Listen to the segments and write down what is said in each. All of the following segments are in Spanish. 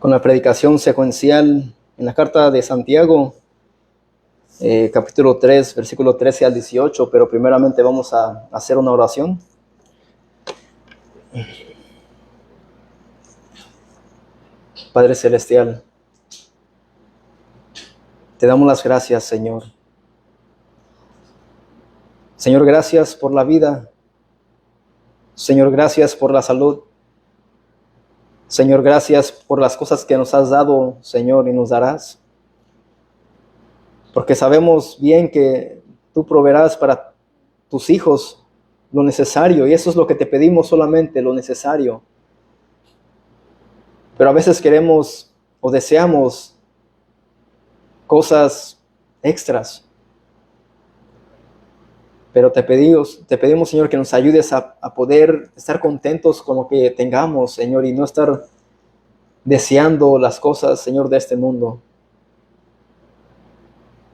con la predicación secuencial en la carta de Santiago, capítulo 3, versículo 13 al 18, pero primeramente vamos a hacer una oración. Padre Celestial, te damos las gracias, Señor. Señor, gracias por la vida. Señor, gracias por la salud. Señor, gracias por las cosas que nos has dado, Señor, y nos darás. Porque sabemos bien que tú proveerás para tus hijos lo necesario, y eso es lo que te pedimos solamente, lo necesario. Pero a veces queremos o deseamos cosas extras. Pero te pedimos, Señor, que nos ayudes a poder estar contentos con lo que tengamos, Señor, y no estar deseando las cosas, Señor, de este mundo.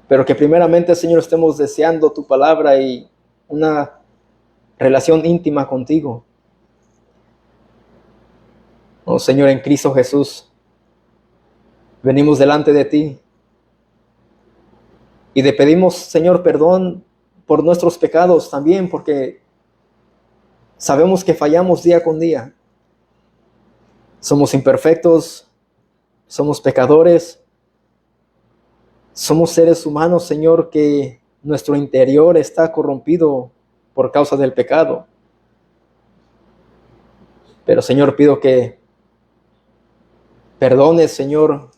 Pero que primeramente, Señor, estemos deseando tu palabra y una relación íntima contigo. Oh, Señor, en Cristo Jesús, venimos delante de ti y te pedimos, Señor, perdón por nuestros pecados también, porque sabemos que fallamos día con día. Somos imperfectos, somos pecadores, somos seres humanos, Señor, que nuestro interior está corrompido por causa del pecado. Pero, Señor, pido que perdones, Señor,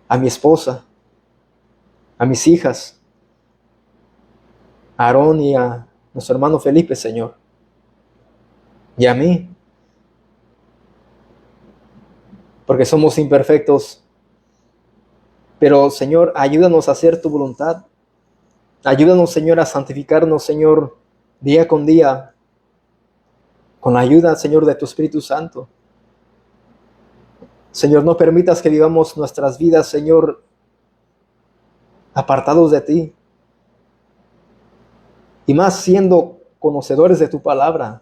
a mi esposa, a mis hijas, a Aarón y a nuestro hermano Felipe, Señor, y a mí, porque somos imperfectos. Pero, Señor, ayúdanos a hacer tu voluntad. Ayúdanos, Señor, a santificarnos, Señor, día con día, con la ayuda, Señor, de tu Espíritu Santo. Señor, no permitas que vivamos nuestras vidas, Señor, apartados de ti. Y más siendo conocedores de tu palabra.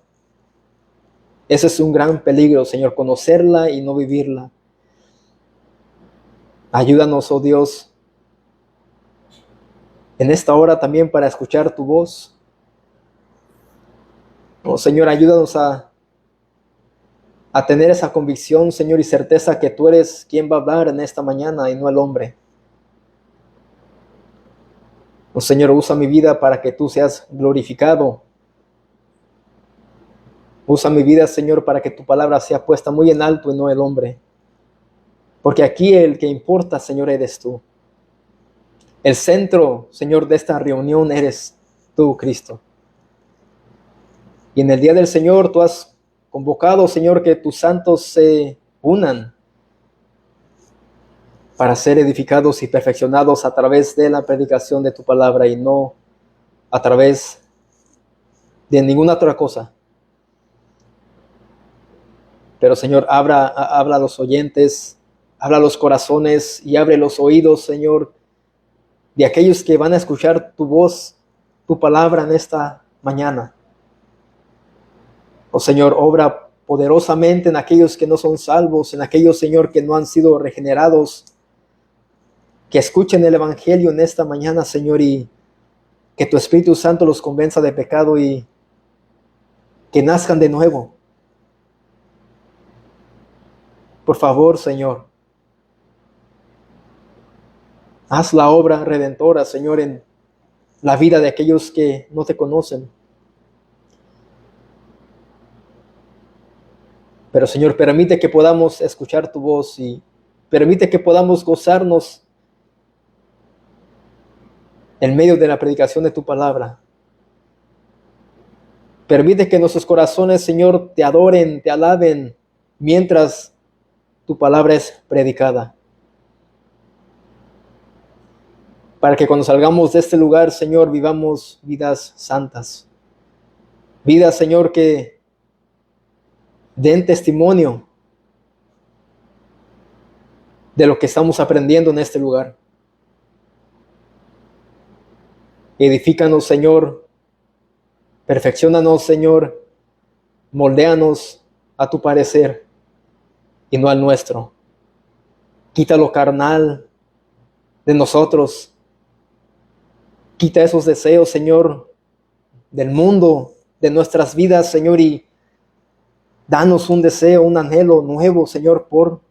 Ese es un gran peligro, Señor, conocerla y no vivirla. Ayúdanos, oh Dios, en esta hora también para escuchar tu voz. Oh Señor, ayúdanos a tener esa convicción, Señor, y certeza que tú eres quien va a hablar en esta mañana y no el hombre. Oh Señor, usa mi vida para que tú seas glorificado. Usa mi vida, Señor, para que tu palabra sea puesta muy en alto y no el hombre. Porque aquí el que importa, Señor, eres tú. El centro, Señor, de esta reunión eres tú, Cristo. Y en el día del Señor tú has convocado, Señor, que tus santos se unan para ser edificados y perfeccionados a través de la predicación de tu palabra y no a través de ninguna otra cosa. Pero, Señor, habla a los oyentes, habla a los corazones y abre los oídos, Señor, de aquellos que van a escuchar tu voz, tu palabra en esta mañana. Oh Señor, obra poderosamente en aquellos que no son salvos, en aquellos, Señor, que no han sido regenerados, que escuchen el Evangelio en esta mañana, Señor, y que tu Espíritu Santo los convenza de pecado y que nazcan de nuevo. Por favor, Señor, haz la obra redentora, Señor, en la vida de aquellos que no te conocen. Pero, Señor, permite que podamos escuchar tu voz y permite que podamos gozarnos en medio de la predicación de tu palabra. Permite que nuestros corazones, Señor, te adoren, te alaben mientras tu palabra es predicada. Para que cuando salgamos de este lugar, Señor, vivamos vidas santas. Vidas, Señor, que den testimonio de lo que estamos aprendiendo en este lugar. Edifícanos, Señor. Perfecciónanos, Señor. Moldéanos a tu parecer y no al nuestro. Quita lo carnal de nosotros. Quita esos deseos, Señor, del mundo, de nuestras vidas, Señor, y danos un deseo, un anhelo nuevo, Señor, por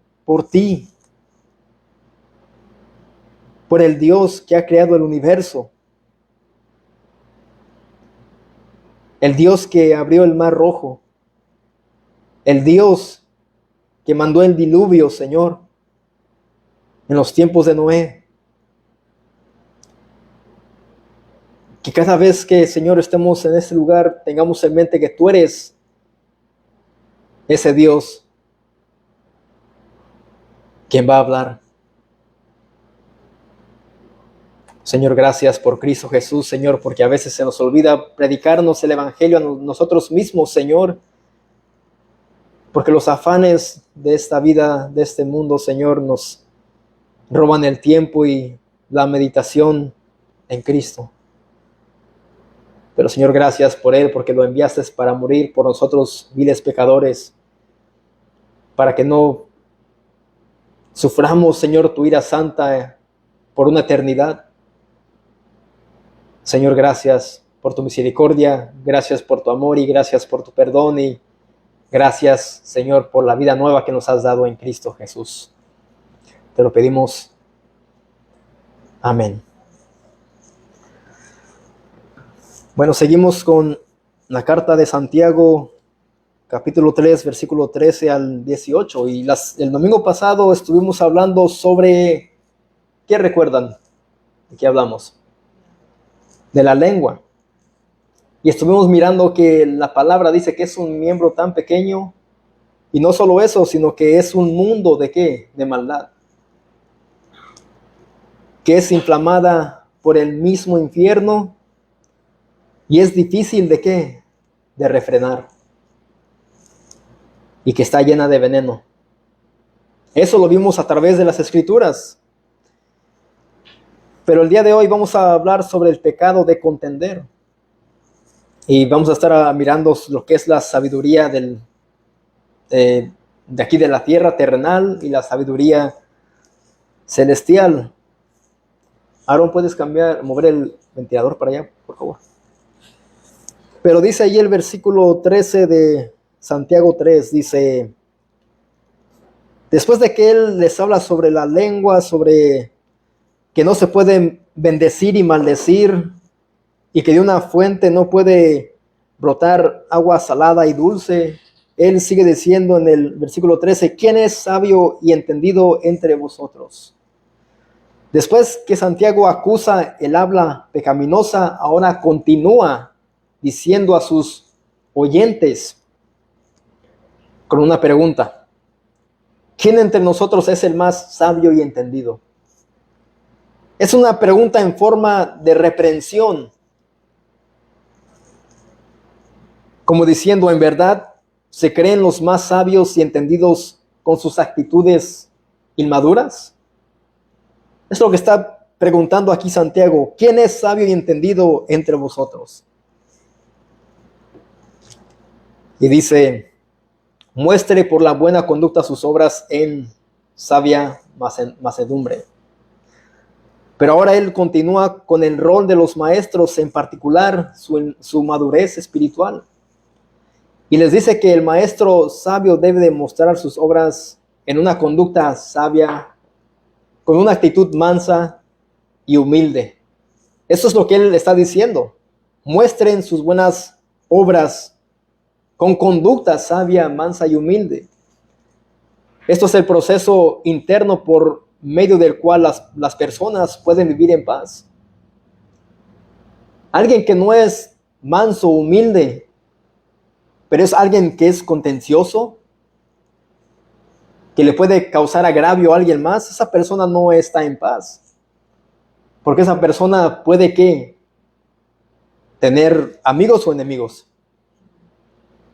ti, por el Dios que ha creado el universo, el Dios que abrió el mar rojo, el Dios que mandó el diluvio, Señor, en los tiempos de Noé. Que cada vez que, Señor, estemos en este lugar, tengamos en mente que tú eres ese Dios quien va a hablar. Señor, gracias por Cristo Jesús, Señor, porque a veces se nos olvida predicarnos el Evangelio a nosotros mismos, Señor, porque los afanes de esta vida, de este mundo, Señor, nos roban el tiempo y la meditación en Cristo. Pero, Señor, gracias por Él, porque lo enviaste para morir por nosotros, viles pecadores, para que no suframos, Señor, tu ira santa por una eternidad. Señor, gracias por tu misericordia, gracias por tu amor y gracias por tu perdón y gracias, Señor, por la vida nueva que nos has dado en Cristo Jesús. Te lo pedimos. Amén. Bueno, seguimos con la carta de Santiago, capítulo 3, versículo 13 al 18. Y el domingo pasado estuvimos hablando sobre, ¿qué recuerdan? ¿De qué hablamos? De la lengua. Y estuvimos mirando que la palabra dice que es un miembro tan pequeño. Y no solo eso, sino que es un mundo de ¿qué? De maldad. Que es inflamada por el mismo infierno. Y es difícil de ¿qué? De refrenar. Y que está llena de veneno. Eso lo vimos a través de las Escrituras. Pero el día de hoy vamos a hablar sobre el pecado de contender. Y vamos a estar mirando lo que es la sabiduría de aquí de la tierra terrenal y la sabiduría celestial. Aaron, ¿puedes mover el ventilador para allá, por favor? Pero dice ahí el versículo 13 de Santiago 3, dice, después de que él les habla sobre la lengua, sobre que no se pueden bendecir y maldecir, y que de una fuente no puede brotar agua salada y dulce, él sigue diciendo en el versículo 13, ¿quién es sabio y entendido entre vosotros? Después que Santiago acusa el habla pecaminosa, ahora continúa diciendo a sus oyentes con una pregunta. ¿Quién entre nosotros es el más sabio y entendido? Es una pregunta en forma de reprensión, como diciendo, ¿en verdad se creen los más sabios y entendidos con sus actitudes inmaduras? Es lo que está preguntando aquí Santiago. ¿Quién es sabio y entendido entre vosotros? Y dice, muestre por la buena conducta sus obras en sabia mansedumbre. Pero ahora él continúa con el rol de los maestros, en particular su madurez espiritual. Y les dice que el maestro sabio debe demostrar sus obras en una conducta sabia, con una actitud mansa y humilde. Eso es lo que él está diciendo. Muestren sus buenas obras con conducta sabia, mansa y humilde. Esto es el proceso interno por medio del cual las personas pueden vivir en paz. Alguien que no es manso, humilde, pero es alguien que es contencioso, que le puede causar agravio a alguien más, esa persona no está en paz. Porque esa persona puede ¿qué? Tener amigos o enemigos.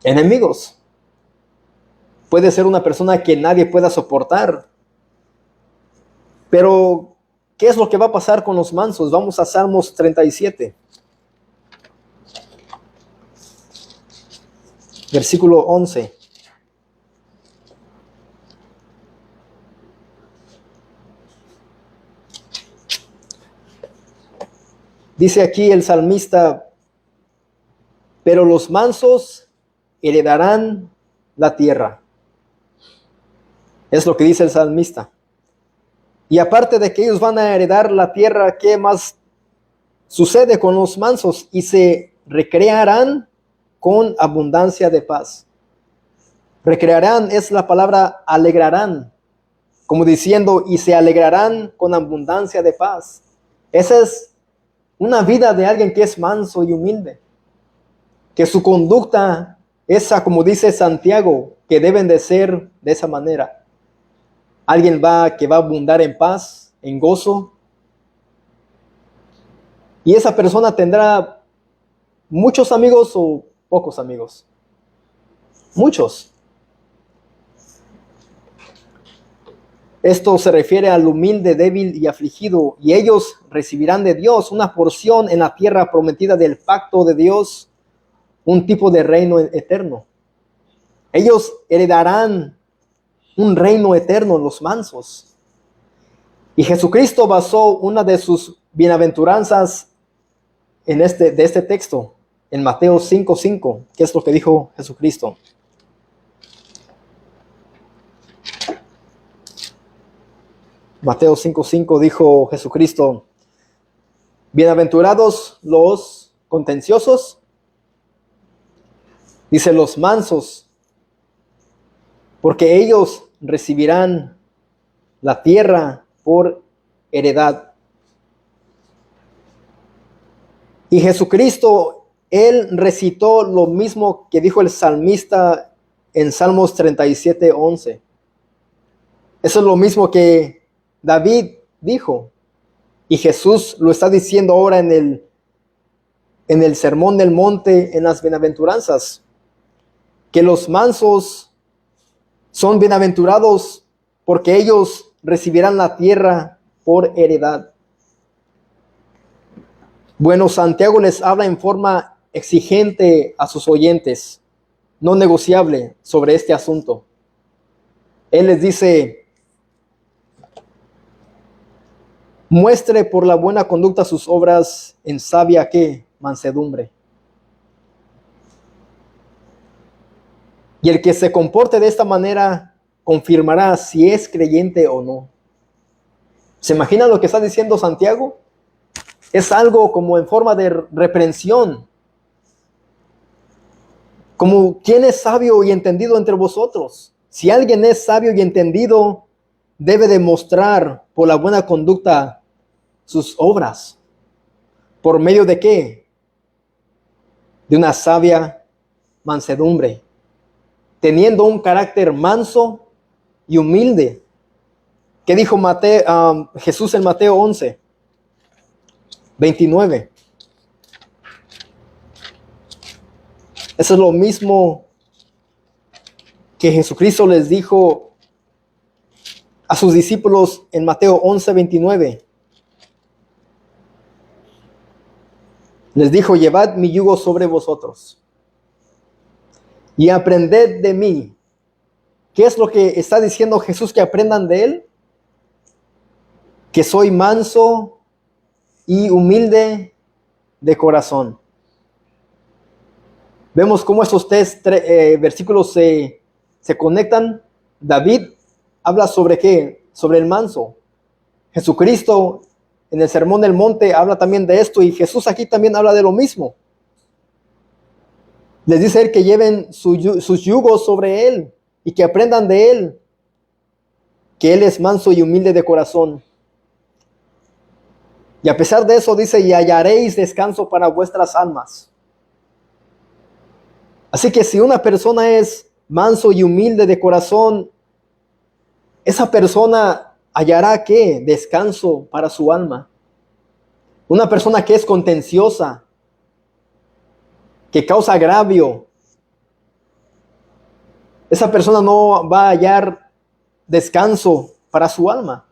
Enemigos. Puede ser una persona que nadie pueda soportar. Pero, ¿qué es lo que va a pasar con los mansos? Vamos a Salmos 37. Versículo 11. Dice aquí el salmista, pero los mansos heredarán la tierra. Es lo que dice el salmista. Y aparte de que ellos van a heredar la tierra, ¿qué más sucede con los mansos? Y se recrearán con abundancia de paz. Recrearán es la palabra alegrarán, como diciendo, y se alegrarán con abundancia de paz. Esa es una vida de alguien que es manso y humilde. Que su conducta, esa como dice Santiago, que deben de ser de esa manera. Alguien que va a abundar en paz, en gozo. Y esa persona tendrá muchos amigos o pocos amigos. Muchos. Esto se refiere al humilde, débil y afligido, y ellos recibirán de Dios una porción en la tierra prometida del pacto de Dios, un tipo de reino eterno. Ellos heredarán un reino eterno, los mansos. Y Jesucristo basó una de sus bienaventuranzas de este texto, en Mateo 5:5, que es lo que dijo Jesucristo. Mateo 5:5 dijo Jesucristo, bienaventurados los contenciosos, dice los mansos, porque ellos recibirán la tierra por heredad. Y Jesucristo, Él recitó lo mismo que dijo el salmista en Salmos 37:11. Eso es lo mismo que David dijo. Y Jesús lo está diciendo ahora en el Sermón del Monte, en las bienaventuranzas, que los mansos son bienaventurados porque ellos recibirán la tierra por heredad. Bueno, Santiago les habla en forma exigente a sus oyentes, no negociable sobre este asunto. Él les dice, muestre por la buena conducta sus obras en sabia ¿qué? Mansedumbre. Y el que se comporte de esta manera confirmará si es creyente o no. ¿Se imaginan lo que está diciendo Santiago? Es algo como en forma de reprensión. Como ¿quién es sabio y entendido entre vosotros? Si alguien es sabio y entendido, debe demostrar por la buena conducta sus obras. ¿Por medio de qué? De una sabia mansedumbre, teniendo un carácter manso y humilde. ¿Qué dijo Jesús en Mateo 11:29? Eso es lo mismo que Jesucristo les dijo a sus discípulos en Mateo 11:29. Les dijo, llevad mi yugo sobre vosotros y aprended de mí. ¿Qué es lo que está diciendo Jesús que aprendan de él? Que soy manso y humilde de corazón. Vemos cómo estos tres versículos se conectan. David habla sobre ¿qué? Sobre el manso. Jesucristo en el Sermón del Monte habla también de esto, y Jesús aquí también habla de lo mismo. Les dice él que lleven sus yugos sobre él y que aprendan de él, que él es manso y humilde de corazón. Y a pesar de eso dice, y hallaréis descanso para vuestras almas. Así que si una persona es manso y humilde de corazón, esa persona hallará ¿qué? Descanso para su alma. Una persona que es contenciosa, que causa agravio, esa persona no va a hallar descanso para su alma.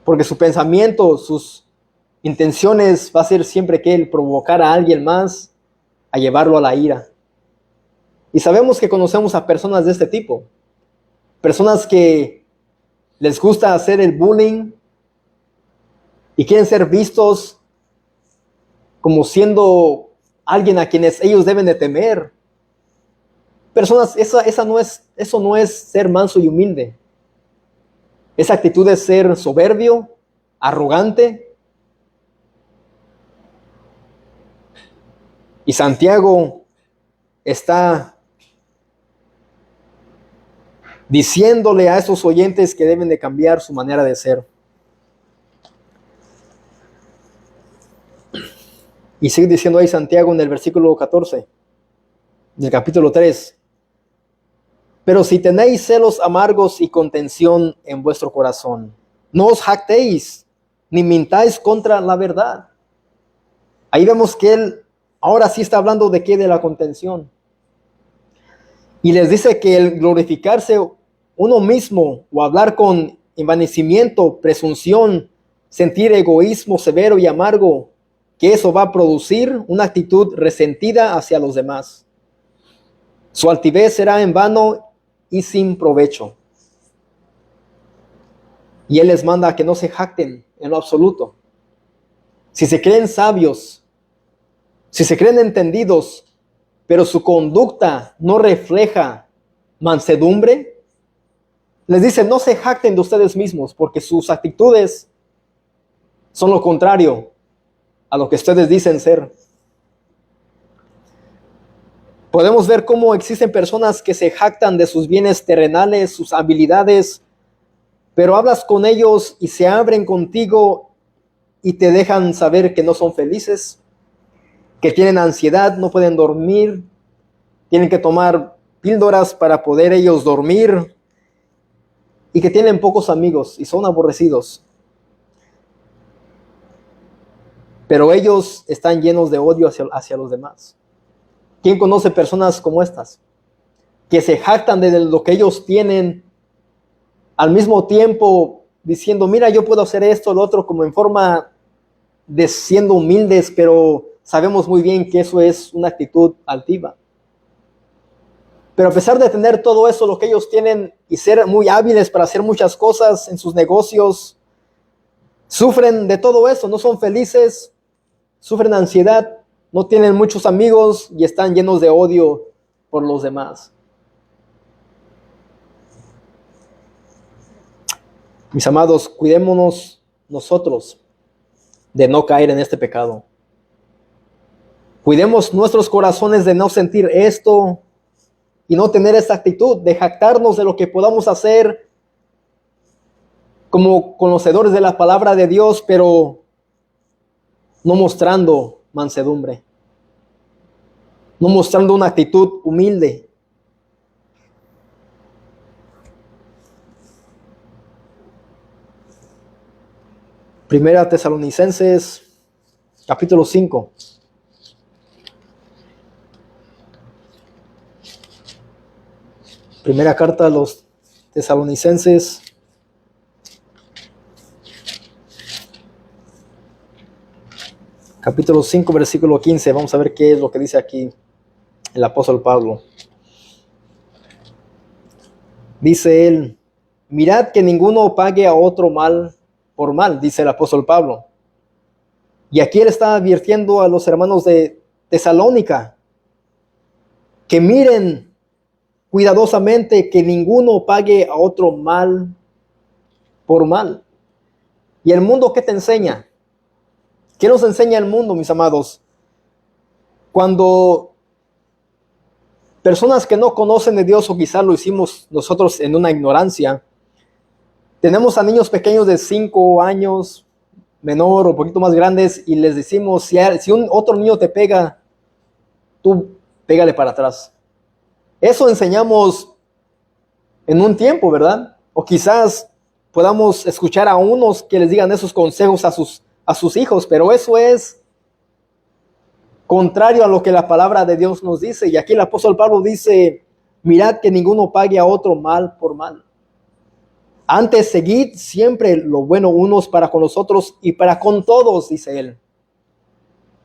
Porque su pensamiento, sus intenciones va a ser siempre que él provocar a alguien más a llevarlo a la ira. Y sabemos que conocemos a personas de este tipo. Personas que les gusta hacer el bullying, y quieren ser vistos como siendo alguien a quienes ellos deben de temer. Personas, eso no es ser manso y humilde. Esa actitud es ser soberbio, arrogante. Y Santiago está diciéndole a esos oyentes que deben de cambiar su manera de ser. Y sigue diciendo ahí Santiago en el versículo 14 del capítulo 3. Pero si tenéis celos amargos y contención en vuestro corazón, no os jactéis, ni mintáis contra la verdad. Ahí vemos que él ahora sí está hablando de qué, de la contención. Y les dice que el glorificarse uno mismo o hablar con envanecimiento, presunción, sentir egoísmo severo y amargo, que eso va a producir una actitud resentida hacia los demás. Su altivez será en vano y sin provecho. Y él les manda a que no se jacten en lo absoluto. Si se creen sabios, si se creen entendidos, pero su conducta no refleja mansedumbre, les dice, no se jacten de ustedes mismos, porque sus actitudes son lo contrario a lo que ustedes dicen ser. Podemos ver cómo existen personas que se jactan de sus bienes terrenales, sus habilidades, pero hablas con ellos y se abren contigo y te dejan saber que no son felices, que tienen ansiedad, no pueden dormir, tienen que tomar píldoras para poder ellos dormir y que tienen pocos amigos y son aborrecidos. Pero ellos están llenos de odio hacia los demás. ¿Quién conoce personas como estas? Que se jactan de lo que ellos tienen, al mismo tiempo diciendo, mira, yo puedo hacer esto, lo otro, como en forma de siendo humildes, pero sabemos muy bien que eso es una actitud altiva. Pero a pesar de tener todo eso, lo que ellos tienen, y ser muy hábiles para hacer muchas cosas en sus negocios, sufren de todo eso, no son felices, sufren ansiedad, no tienen muchos amigos y están llenos de odio por los demás. Mis amados, cuidémonos nosotros de no caer en este pecado. Cuidemos nuestros corazones de no sentir esto y no tener esta actitud de jactarnos de lo que podamos hacer como conocedores de la palabra de Dios, pero no mostrando mansedumbre, no mostrando una actitud humilde. Primera Tesalonicenses, capítulo 5. Primera carta a los Tesalonicenses, capítulo 5, versículo 15. Vamos a ver qué es lo que dice aquí el apóstol Pablo. Dice él, mirad que ninguno pague a otro mal por mal, dice el apóstol Pablo. Y aquí él está advirtiendo a los hermanos de Tesalónica que miren cuidadosamente que ninguno pague a otro mal por mal. ¿Y el mundo qué te enseña? ¿Qué nos enseña el mundo, mis amados? Cuando personas que no conocen de Dios, o quizás lo hicimos nosotros en una ignorancia, tenemos a niños pequeños de 5 años, menor o un poquito más grandes, y les decimos, si un otro niño te pega, tú pégale para atrás. Eso enseñamos en un tiempo, ¿verdad? O quizás podamos escuchar a unos que les digan esos consejos a sus hijos, pero eso es contrario a lo que la palabra de Dios nos dice. Y aquí el apóstol Pablo dice, mirad que ninguno pague a otro mal por mal. Antes seguid siempre lo bueno unos para con los otros y para con todos, dice él.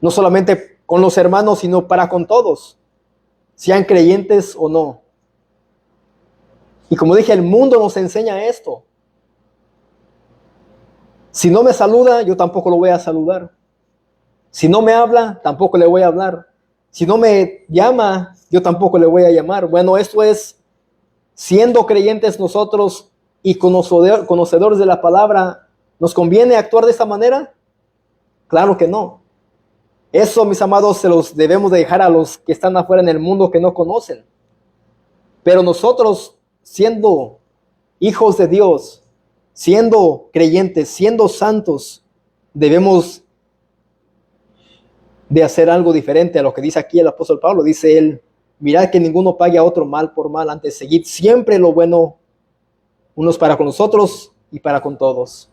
No solamente con los hermanos, sino para con todos, sean creyentes o no. Y como dije, el mundo nos enseña esto. Si no me saluda, yo tampoco lo voy a saludar. Si no me habla, tampoco le voy a hablar. Si no me llama, yo tampoco le voy a llamar. Bueno, esto es, siendo creyentes nosotros y conocedores de la palabra, ¿nos conviene actuar de esta manera? Claro que no. Eso, mis amados, se los debemos dejar a los que están afuera en el mundo que no conocen. Pero nosotros, siendo hijos de Dios, siendo creyentes, siendo santos, debemos de hacer algo diferente a lo que dice aquí el apóstol Pablo. Dice él, mirad que ninguno pague a otro mal por mal, antes seguid siempre lo bueno, unos para con nosotros y para con todos.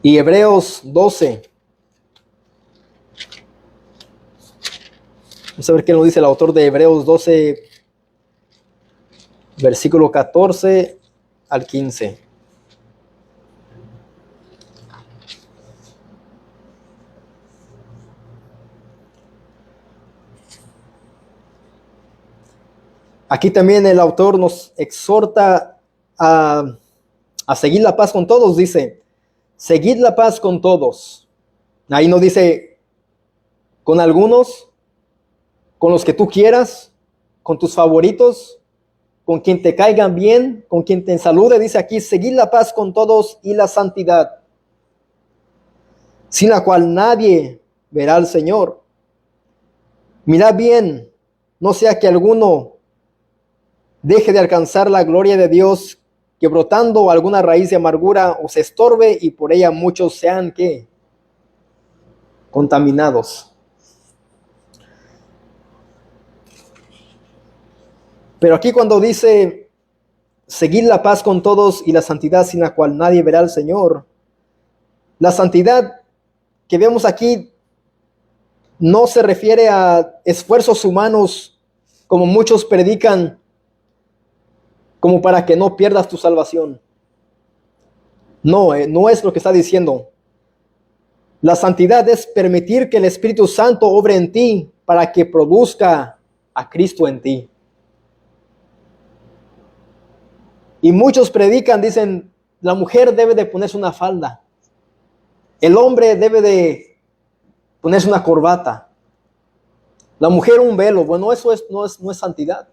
Y Hebreos 12. Vamos a ver qué nos dice el autor de Hebreos 12, versículo 14 al 15. Aquí también el autor nos exhorta a seguir la paz con todos. Dice, seguid la paz con todos. Ahí no dice con algunos, con los que tú quieras, con tus favoritos, con quien te caigan bien, con quien te salude. Dice aquí, seguid la paz con todos y la santidad, sin la cual nadie verá al Señor. Mirad bien, no sea que alguno deje de alcanzar la gloria de Dios, que brotando alguna raíz de amargura os estorbe y por ella muchos sean, ¿qué? Contaminados. Pero aquí cuando dice, seguid la paz con todos y la santidad sin la cual nadie verá al Señor, la santidad que vemos aquí no se refiere a esfuerzos humanos como muchos predican, como para que no pierdas tu salvación. No, no es lo que está diciendo. La santidad es permitir que el Espíritu Santo obre en ti para que produzca a Cristo en ti. Y muchos predican, dicen, la mujer debe de ponerse una falda. El hombre debe de ponerse una corbata. La mujer un velo. Bueno, eso no es santidad.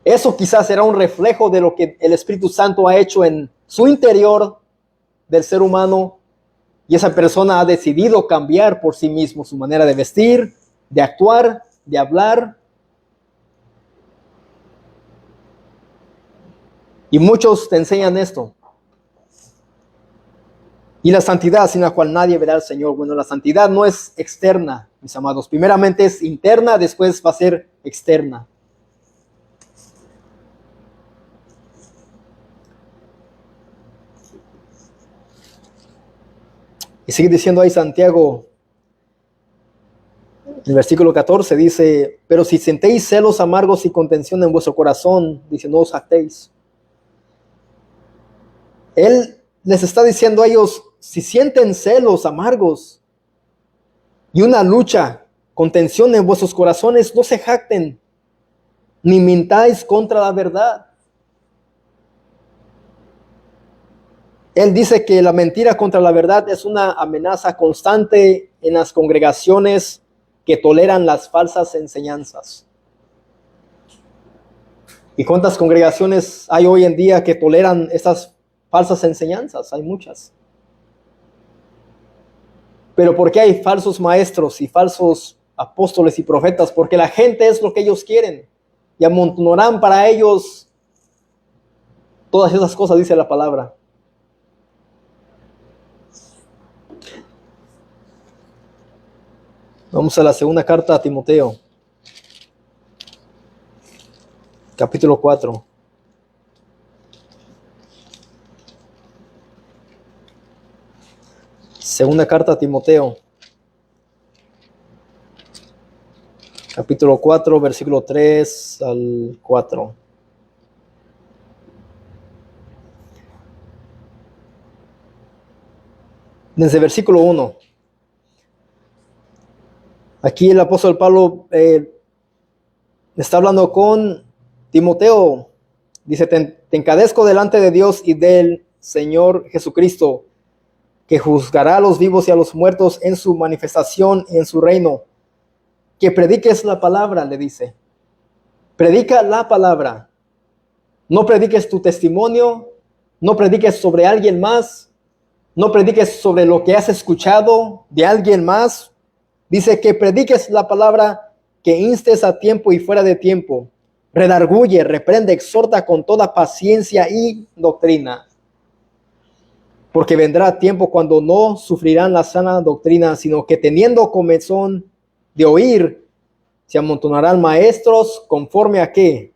Eso quizás será un reflejo de lo que el Espíritu Santo ha hecho en su interior del ser humano, y esa persona ha decidido cambiar por sí mismo su manera de vestir, de actuar, de hablar. Y muchos te enseñan esto. Y la santidad sin la cual nadie verá al Señor. Bueno, la santidad no es externa, mis amados. Primeramente es interna, después va a ser externa. Y sigue diciendo ahí Santiago, en el versículo 14 dice, pero si sentéis celos amargos y contención en vuestro corazón, dice, no os jactéis. Él les está diciendo a ellos, si sienten celos amargos y una lucha, contención en vuestros corazones, no se jacten, ni mintáis contra la verdad. Él dice que la mentira contra la verdad es una amenaza constante en las congregaciones que toleran las falsas enseñanzas. ¿Y cuántas congregaciones hay hoy en día que toleran estas falsas enseñanzas? Hay muchas. Pero ¿por qué hay falsos maestros y falsos apóstoles y profetas? Porque la gente es lo que ellos quieren y amontonarán para ellos todas esas cosas, dice la palabra. Vamos a la segunda carta a Timoteo, capítulo 4. Segunda carta a Timoteo, capítulo 4, versículo 3 al 4. Desde el versículo 1. Aquí el apóstol Pablo está hablando con Timoteo. Dice, te encadezco delante de Dios y del Señor Jesucristo, que juzgará a los vivos y a los muertos en su manifestación y en su reino. Que prediques la palabra, le dice. Predica la palabra. No prediques tu testimonio, no prediques sobre alguien más, no prediques sobre lo que has escuchado de alguien más. Dice que prediques la palabra, que instes a tiempo y fuera de tiempo. Redarguye, reprende, exhorta con toda paciencia y doctrina. Porque vendrá tiempo cuando no sufrirán la sana doctrina, sino que teniendo comezón de oír, se amontonarán maestros conforme a qué?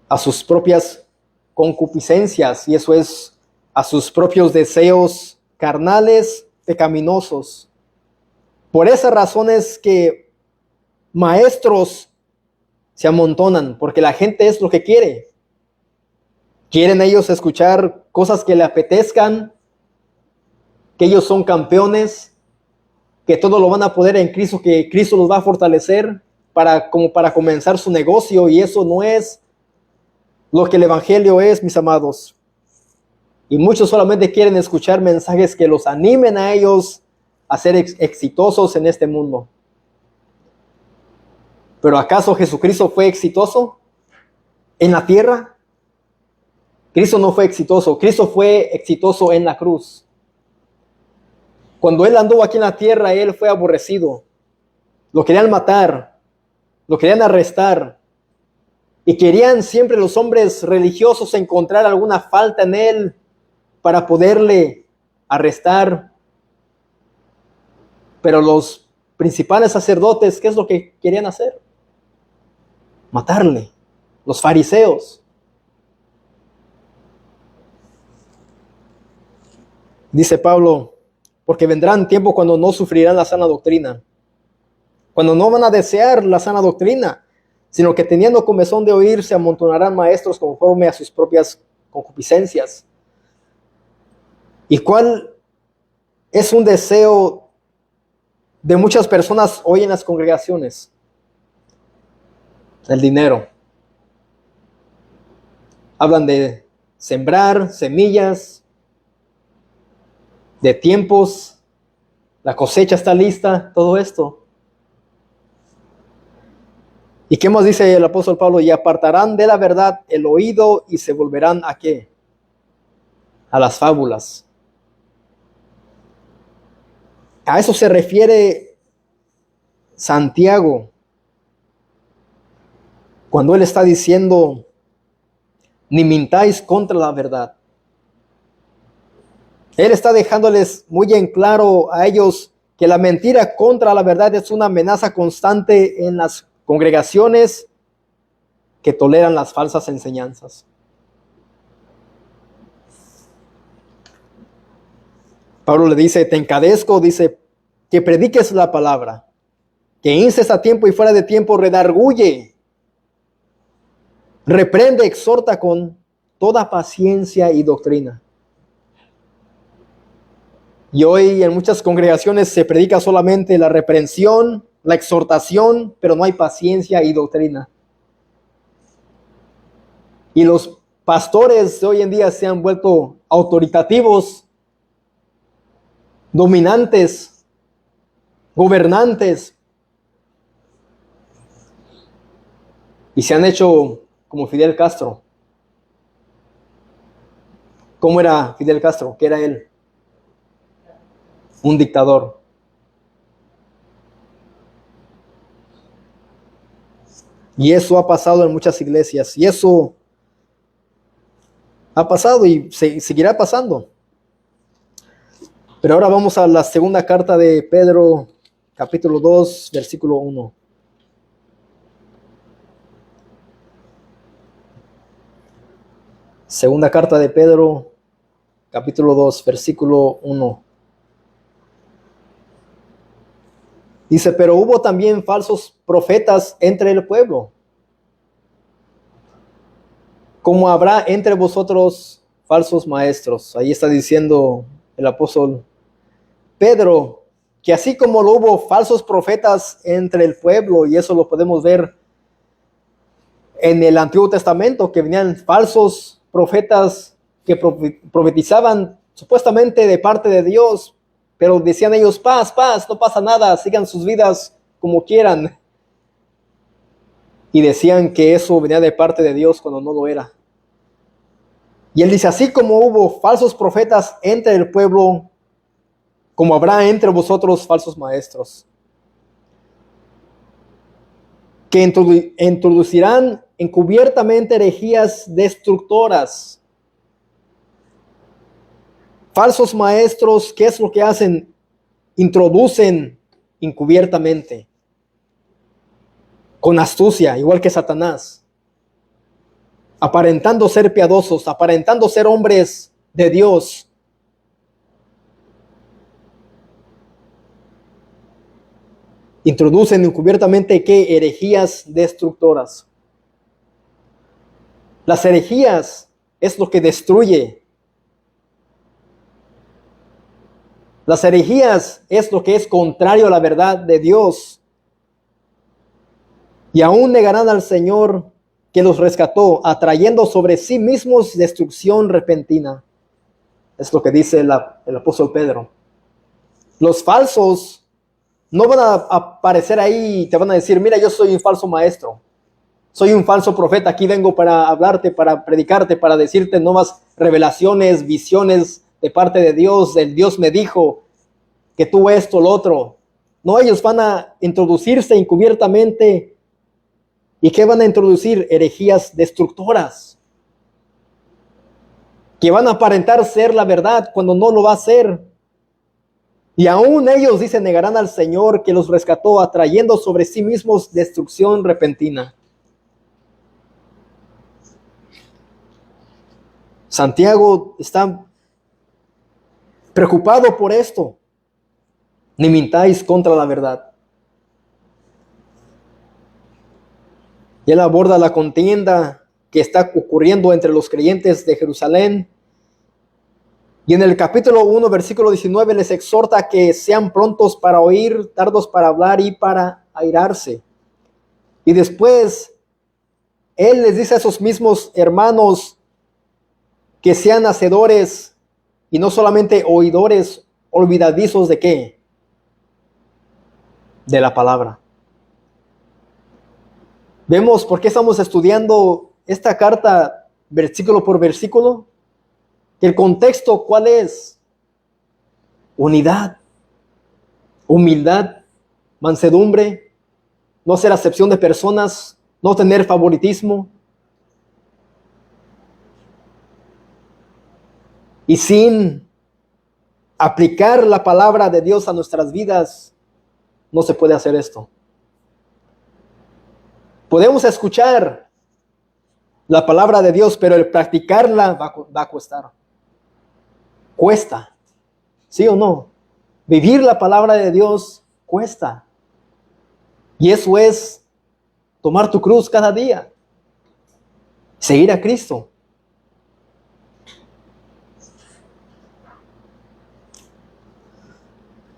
A sus propias concupiscencias, y eso es a sus propios deseos carnales, pecaminosos. Por esas razones que maestros se amontonan, porque la gente es lo que quiere. Quieren ellos escuchar cosas que le apetezcan, que ellos son campeones, que todo lo van a poder en Cristo, que Cristo los va a fortalecer como para comenzar su negocio, y eso no es lo que el evangelio es, mis amados. Y muchos solamente quieren escuchar mensajes que los animen a ellos a ser exitosos en este mundo. ¿Pero acaso Jesucristo fue exitoso en la tierra? Cristo no fue exitoso. Cristo fue exitoso en la cruz. Cuando Él anduvo aquí en la tierra, Él fue aborrecido. Lo querían matar, lo querían arrestar. Y querían siempre los hombres religiosos encontrar alguna falta en Él para poderle arrestar. Pero los principales sacerdotes, ¿qué es lo que querían hacer? Matarle. Los fariseos. Dice Pablo, porque vendrán tiempos cuando no sufrirán la sana doctrina, cuando no van a desear la sana doctrina, sino que teniendo comezón de oír, se amontonarán maestros conforme a sus propias concupiscencias. ¿Y cuál es un deseo de muchas personas hoy en las congregaciones? El dinero. Hablan de sembrar semillas, de tiempos, la cosecha está lista, todo esto. ¿Y qué más dice el apóstol Pablo? Y apartarán de la verdad el oído y se volverán ¿a qué? A las fábulas. A eso se refiere Santiago cuando él está diciendo, ni mintáis contra la verdad. Él está dejándoles muy en claro a ellos que la mentira contra la verdad es una amenaza constante en las congregaciones que toleran las falsas enseñanzas. Pablo le dice, te encadezco, dice, que prediques la palabra, que instes a tiempo y fuera de tiempo, redarguye, reprende, exhorta con toda paciencia y doctrina. Y hoy en muchas congregaciones se predica solamente la reprensión, la exhortación, pero no hay paciencia y doctrina. Y los pastores de hoy en día se han vuelto autoritativos, dominantes, gobernantes. Y se han hecho como Fidel Castro. ¿Cómo era Fidel Castro? ¿Qué era él? Un dictador. Y eso ha pasado en muchas iglesias. Y eso ha pasado y seguirá pasando. Pero ahora vamos a la segunda carta de Pedro, capítulo 2, versículo 1. Segunda carta de Pedro, capítulo 2, versículo 1. Dice, pero hubo también falsos profetas entre el pueblo, como habrá entre vosotros falsos maestros. Ahí está diciendo el apóstol Pedro, que así como lo hubo falsos profetas entre el pueblo, y eso lo podemos ver en el Antiguo Testamento, que venían falsos profetas, que profetizaban supuestamente de parte de Dios, pero decían ellos, paz, paz, no pasa nada, sigan sus vidas como quieran. Y decían que eso venía de parte de Dios cuando no lo era. Y él dice, así como hubo falsos profetas entre el pueblo, como habrá entre vosotros falsos maestros, que introducirán encubiertamente herejías destructoras. Falsos maestros, ¿qué es lo que hacen? Introducen encubiertamente, con astucia, igual que Satanás, aparentando ser piadosos, aparentando ser hombres de Dios. Introducen encubiertamente, ¿qué? Herejías destructoras. Las herejías es lo que destruye. Las herejías es lo que es contrario a la verdad de Dios. Y aún negarán al Señor que los rescató, atrayendo sobre sí mismos destrucción repentina. Es lo que dice el apóstol Pedro. Los falsos no van a aparecer ahí y te van a decir, mira, yo soy un falso maestro. Soy un falso profeta, aquí vengo para hablarte, para predicarte, para decirte nuevas revelaciones, visiones de parte de Dios. El Dios me dijo que tú esto, lo otro. No, ellos van a introducirse encubiertamente. ¿Y qué van a introducir? Herejías destructoras. Que van a aparentar ser la verdad cuando no lo va a ser. Y aún ellos, dice, negarán al Señor que los rescató, atrayendo sobre sí mismos destrucción repentina. Santiago está preocupado por esto. Ni mintáis contra la verdad. Y él aborda la contienda que está ocurriendo entre los creyentes de Jerusalén. Y en el capítulo 1, versículo 19, les exhorta a que sean prontos para oír, tardos para hablar y para airarse. Y después, él les dice a esos mismos hermanos que sean hacedores y no solamente oidores olvidadizos de ¿qué? De la palabra. Vemos por qué estamos estudiando esta carta versículo por versículo. El contexto, ¿cuál es? Unidad, humildad, mansedumbre, no ser acepción de personas, no tener favoritismo. Y sin aplicar la palabra de Dios a nuestras vidas, no se puede hacer esto. Podemos escuchar la palabra de Dios, pero el practicarla va a costar. Cuesta, ¿sí o no? Vivir la palabra de Dios cuesta. Y eso es tomar tu cruz cada día. Seguir a Cristo.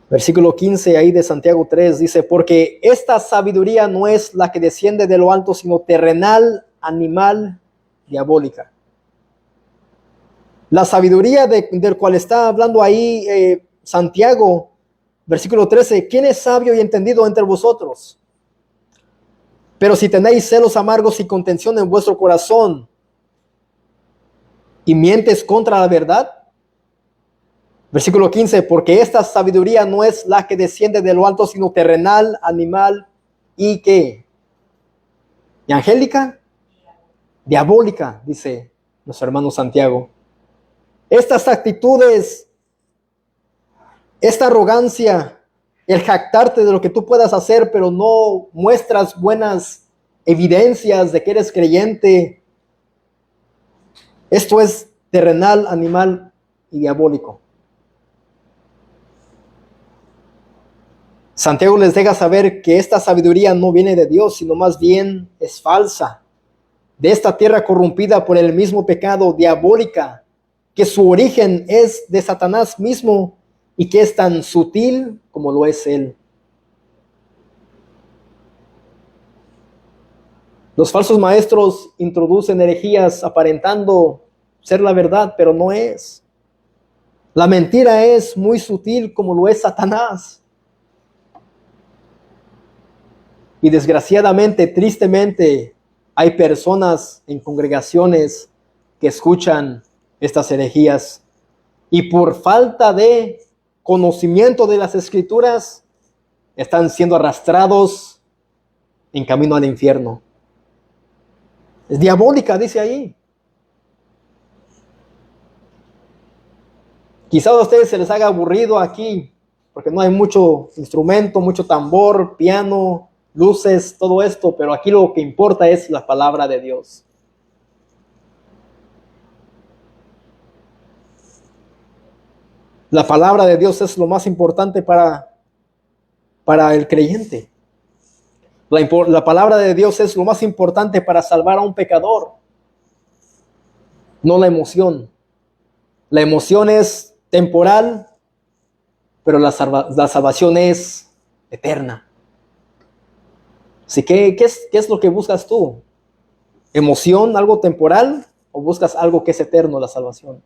Versículo 15 ahí de Santiago 3 dice, porque esta sabiduría no es la que desciende de lo alto, sino terrenal, animal, diabólica. La sabiduría del cual está hablando ahí Santiago, versículo 13, ¿quién es sabio y entendido entre vosotros? Pero si tenéis celos amargos y contención en vuestro corazón y mientes contra la verdad. Versículo 15, porque esta sabiduría no es la que desciende de lo alto, sino terrenal, animal y ¿qué? ¿Y angélica? Diabólica, dice nuestro hermano Santiago. Estas actitudes, esta arrogancia, el jactarte de lo que tú puedas hacer, pero no muestras buenas evidencias de que eres creyente. Esto es terrenal, animal y diabólico. Santiago les deja saber que esta sabiduría no viene de Dios, sino más bien es falsa. De esta tierra corrompida por el mismo pecado, diabólica, que su origen es de Satanás mismo y que es tan sutil como lo es él. Los falsos maestros introducen herejías aparentando ser la verdad, pero no es. La mentira es muy sutil como lo es Satanás. Y desgraciadamente, tristemente, hay personas en congregaciones que escuchan estas herejías y por falta de conocimiento de las Escrituras están siendo arrastrados en camino al infierno. Es diabólica, dice ahí. Quizás a ustedes se les haga aburrido aquí, porque no hay mucho instrumento, mucho tambor, piano, luces, todo esto, pero aquí lo que importa es la palabra de Dios. La palabra de Dios es lo más importante para el creyente. La palabra de Dios es lo más importante para salvar a un pecador, no la emoción. La emoción es temporal, pero la salvación es eterna. Así que, ¿qué es lo que buscas tú? ¿Emoción, algo temporal, o buscas algo que es eterno, la salvación?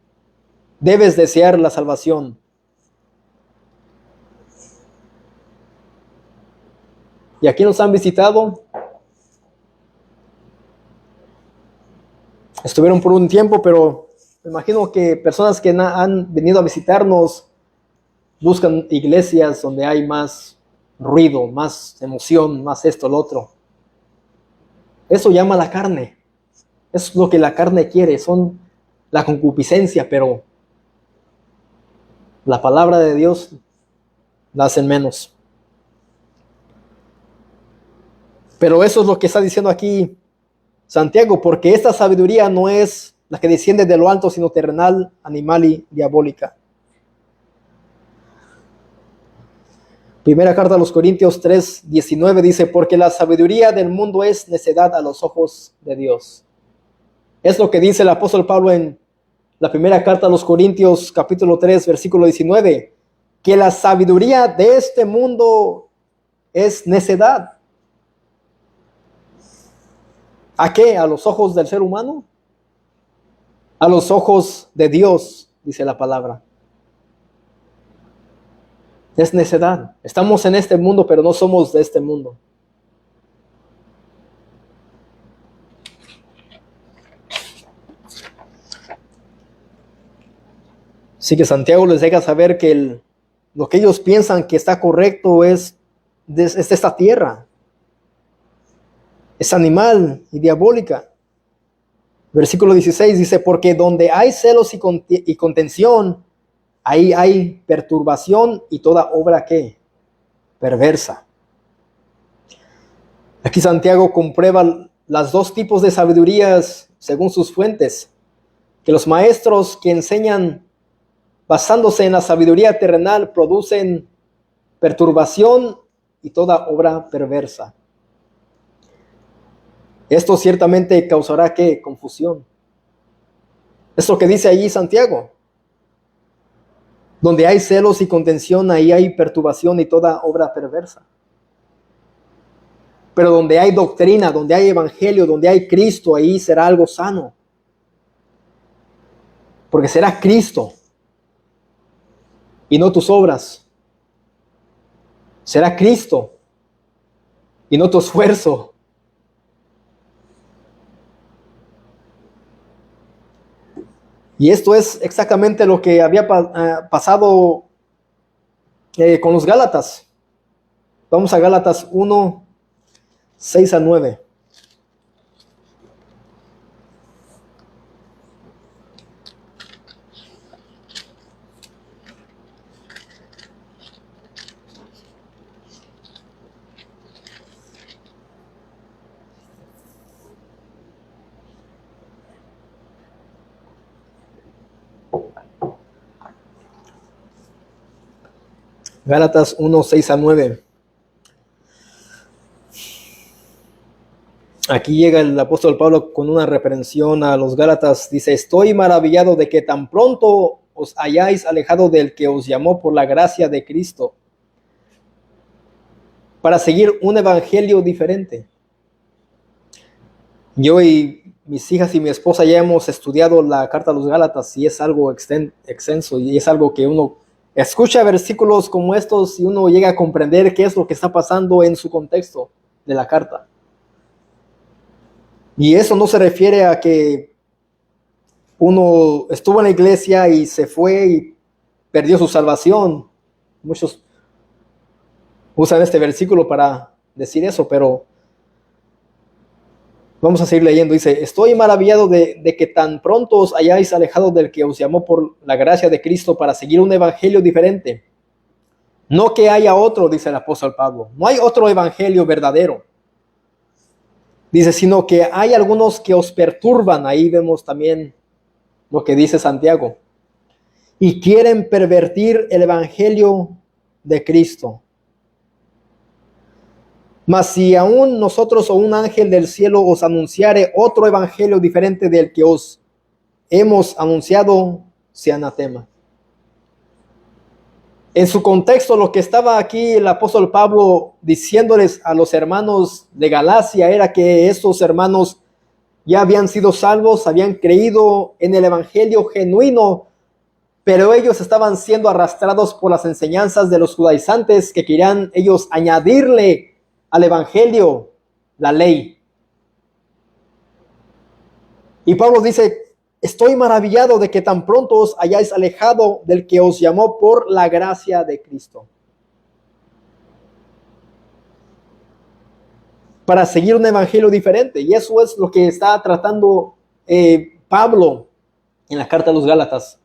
Debes desear la salvación. Y aquí nos han visitado. Estuvieron por un tiempo, pero me imagino que personas que han venido a visitarnos buscan iglesias donde hay más ruido, más emoción, más esto, lo otro. Eso llama la carne. Es lo que la carne quiere, son la concupiscencia, pero la palabra de Dios la hacen menos. Pero eso es lo que está diciendo aquí Santiago, porque esta sabiduría no es la que desciende de lo alto, sino terrenal, animal y diabólica. Primera carta a los Corintios 3:19 dice, porque la sabiduría del mundo es necedad a los ojos de Dios. Es lo que dice el apóstol Pablo en la primera carta a los Corintios, capítulo 3, versículo 19, que la sabiduría de este mundo es necedad. ¿A qué? ¿A los ojos del ser humano? A los ojos de Dios, dice la palabra. Es necedad. Estamos en este mundo, pero no somos de este mundo. Así que Santiago les deja saber que lo que ellos piensan que está correcto es de esta tierra. Es animal y diabólica. Versículo 16 dice, porque donde hay celos y contención, ahí hay perturbación y toda obra ¿qué? Perversa. Aquí Santiago comprueba las dos tipos de sabidurías según sus fuentes, que los maestros que enseñan basándose en la sabiduría terrenal producen perturbación y toda obra perversa. Esto ciertamente causará ¿qué? Confusión. Es lo que dice allí Santiago. Donde hay celos y contención, ahí hay perturbación y toda obra perversa. Pero donde hay doctrina, donde hay evangelio, donde hay Cristo, ahí será algo sano. Porque será Cristo y no tus obras. Será Cristo y no tu esfuerzo. Y esto es exactamente lo que había pasado con los Gálatas. Vamos a Gálatas 1, 6 a 9. Gálatas 1, 6 a 9. Aquí llega el apóstol Pablo con una reprensión a los Gálatas. Dice, estoy maravillado de que tan pronto os hayáis alejado del que os llamó por la gracia de Cristo para seguir un evangelio diferente. Y hoy mis hijas y mi esposa ya hemos estudiado la carta a los Gálatas y es algo extenso y es algo que uno escucha versículos como estos y uno llega a comprender qué es lo que está pasando en su contexto de la carta. Y eso no se refiere a que uno estuvo en la iglesia y se fue y perdió su salvación. Muchos usan este versículo para decir eso, pero vamos a seguir leyendo. Dice, estoy maravillado de que tan pronto os hayáis alejado del que os llamó por la gracia de Cristo para seguir un evangelio diferente. No que haya otro, dice el apóstol Pablo. No hay otro evangelio verdadero. Dice, sino que hay algunos que os perturban. Ahí vemos también lo que dice Santiago. Y quieren pervertir el evangelio de Cristo. Mas si aún nosotros o un ángel del cielo os anunciare otro evangelio diferente del que os hemos anunciado, sea anatema. En su contexto, lo que estaba aquí el apóstol Pablo diciéndoles a los hermanos de Galacia era que estos hermanos ya habían sido salvos, habían creído en el evangelio genuino, pero ellos estaban siendo arrastrados por las enseñanzas de los judaizantes que querían ellos añadirle al evangelio la ley. Y Pablo dice, estoy maravillado de que tan pronto os hayáis alejado del que os llamó por la gracia de Cristo, para seguir un evangelio diferente. Y eso es lo que está tratando Pablo en la carta a los Gálatas,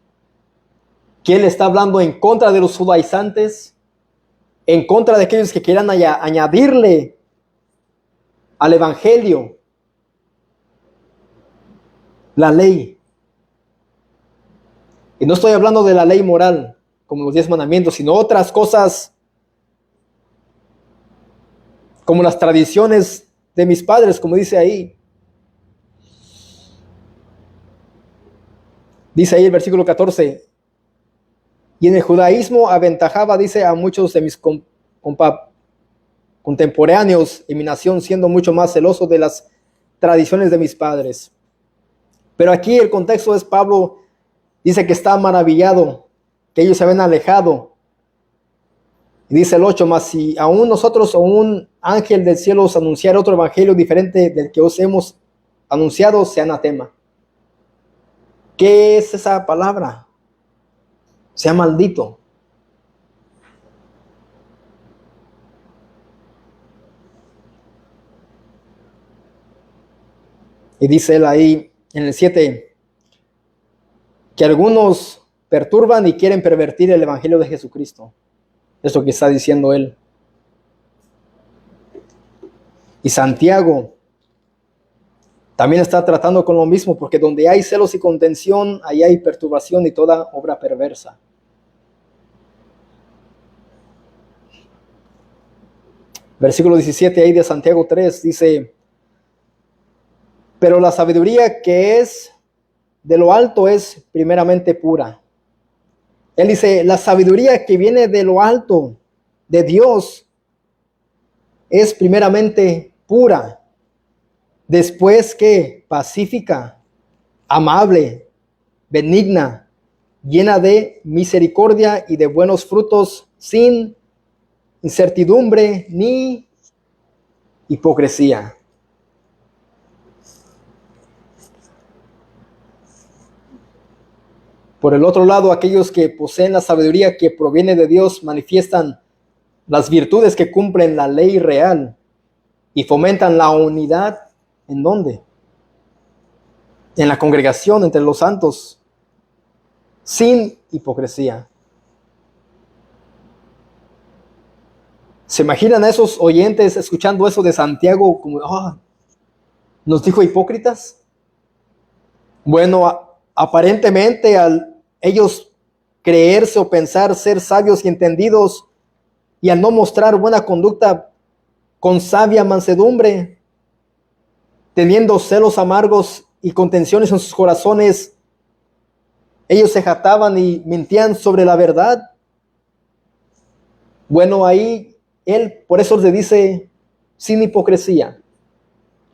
que él está hablando en contra de los judaizantes, en contra de aquellos que quieran añadirle al evangelio la ley. Y no estoy hablando de la ley moral, como los 10 mandamientos, sino otras cosas como las tradiciones de mis padres, como dice ahí. Dice ahí el versículo 14. Y en el judaísmo aventajaba, dice, a muchos de mis contemporáneos en mi nación, siendo mucho más celoso de las tradiciones de mis padres. Pero aquí el contexto es Pablo dice que está maravillado, que ellos se habían alejado. Y dice el 8, mas si aún nosotros o un ángel del cielo os anunciara otro evangelio diferente del que os hemos anunciado, sea anatema. ¿Qué es esa palabra? Sea maldito. Y dice él ahí en el 7, que algunos perturban y quieren pervertir el evangelio de Jesucristo. Es lo que está diciendo él. Y Santiago también está tratando con lo mismo, porque donde hay celos y contención, ahí hay perturbación y toda obra perversa. Versículo 17 ahí de Santiago 3 dice, pero la sabiduría que es de lo alto es primeramente pura. Él dice, la sabiduría que viene de lo alto, de Dios, es primeramente pura. Después que pacífica, amable, benigna, llena de misericordia y de buenos frutos, sin incertidumbre ni hipocresía. Por el otro lado, aquellos que poseen la sabiduría que proviene de Dios manifiestan las virtudes que cumplen la ley real y fomentan la unidad. ¿En dónde? En la congregación entre los santos, sin hipocresía. ¿Se imaginan a esos oyentes escuchando eso de Santiago como, nos dijo hipócritas? Bueno, aparentemente al ellos creerse o pensar ser sabios y entendidos y al no mostrar buena conducta con sabia mansedumbre, teniendo celos amargos y contenciones en sus corazones, ellos se jactaban y mentían sobre la verdad. Bueno, ahí él por eso le dice sin hipocresía.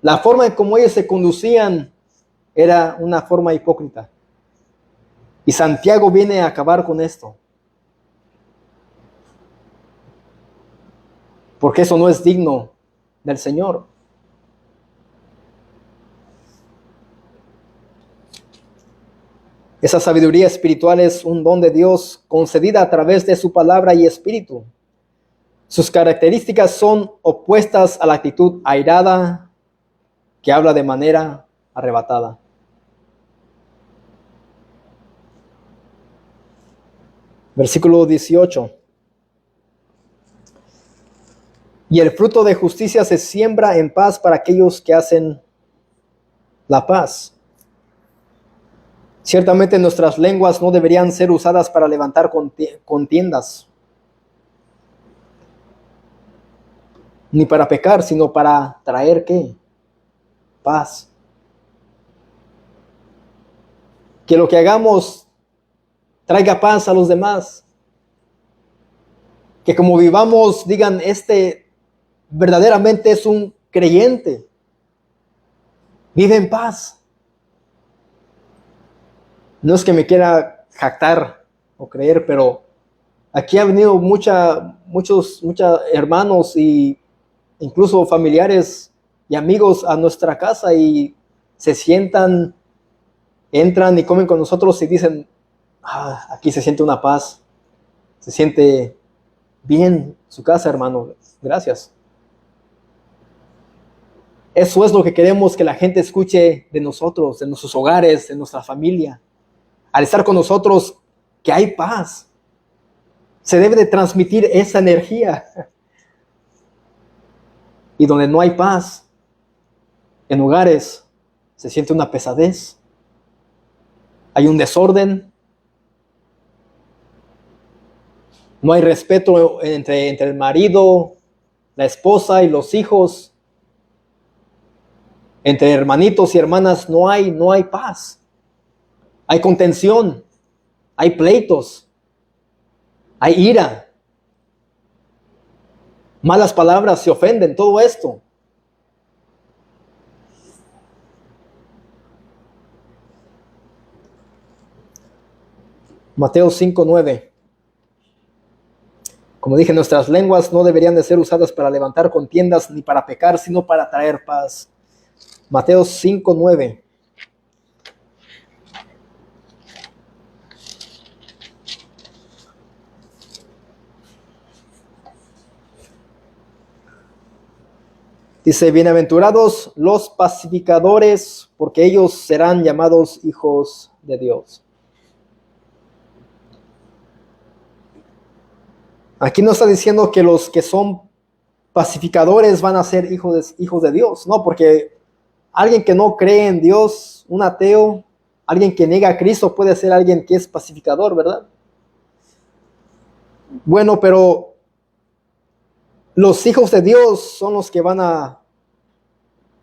La forma en cómo ellos se conducían Era una forma hipócrita. Y Santiago viene a acabar con esto. Porque eso no es digno del Señor. Esa sabiduría espiritual es un don de Dios concedida a través de su palabra y espíritu. Sus características son opuestas a la actitud airada que habla de manera arrebatada. Versículo 18. Y el fruto de justicia se siembra en paz para aquellos que hacen la paz. Ciertamente nuestras lenguas no deberían ser usadas para levantar contiendas, ni para pecar, sino para traer ¿qué? Paz. Que lo que hagamos traiga paz a los demás. Que como vivamos, digan, verdaderamente es un creyente. Vive en paz. No es que me quiera jactar o creer, pero aquí ha venido muchos hermanos y incluso familiares y amigos a nuestra casa y se sientan, entran y comen con nosotros y dicen, aquí se siente una paz, se siente bien su casa, hermano, gracias. Eso es lo que queremos que la gente escuche de nosotros, de nuestros hogares, de nuestra familia. Al estar con nosotros, que hay paz. Se debe de transmitir esa energía. Y donde no hay paz, en hogares, se siente una pesadez. Hay un desorden. No hay respeto entre el marido, la esposa y los hijos. Entre hermanitos y hermanas no hay paz. Hay contención, hay pleitos, hay ira. Malas palabras se ofenden, todo esto. Mateo 5:9. Como dije, nuestras lenguas no deberían de ser usadas para levantar contiendas ni para pecar, sino para traer paz. Mateo 5:9. Dice, bienaventurados los pacificadores, porque ellos serán llamados hijos de Dios. Aquí no está diciendo que los que son pacificadores van a ser hijos de Dios, no, porque alguien que no cree en Dios, un ateo, alguien que niega a Cristo puede ser alguien que es pacificador, ¿verdad? Bueno, pero los hijos de Dios son los que van a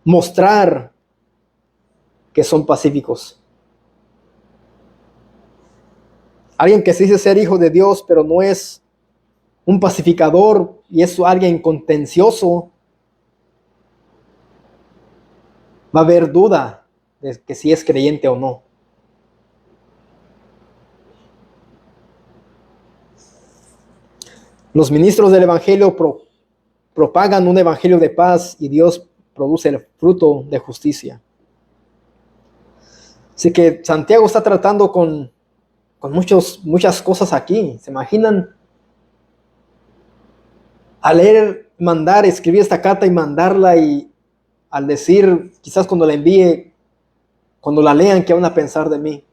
mostrar que son pacíficos. Alguien que se dice ser hijo de Dios, pero no es un pacificador y es alguien contencioso, va a haber duda de que si es creyente o no. Los ministros del evangelio propagan un evangelio de paz y Dios produce el fruto de justicia. Así que Santiago está tratando con muchas cosas aquí. ¿Se imaginan? Al leer, escribir esta carta y mandarla, y al decir, quizás cuando la envíe, cuando la lean, ¿qué van a pensar de mí?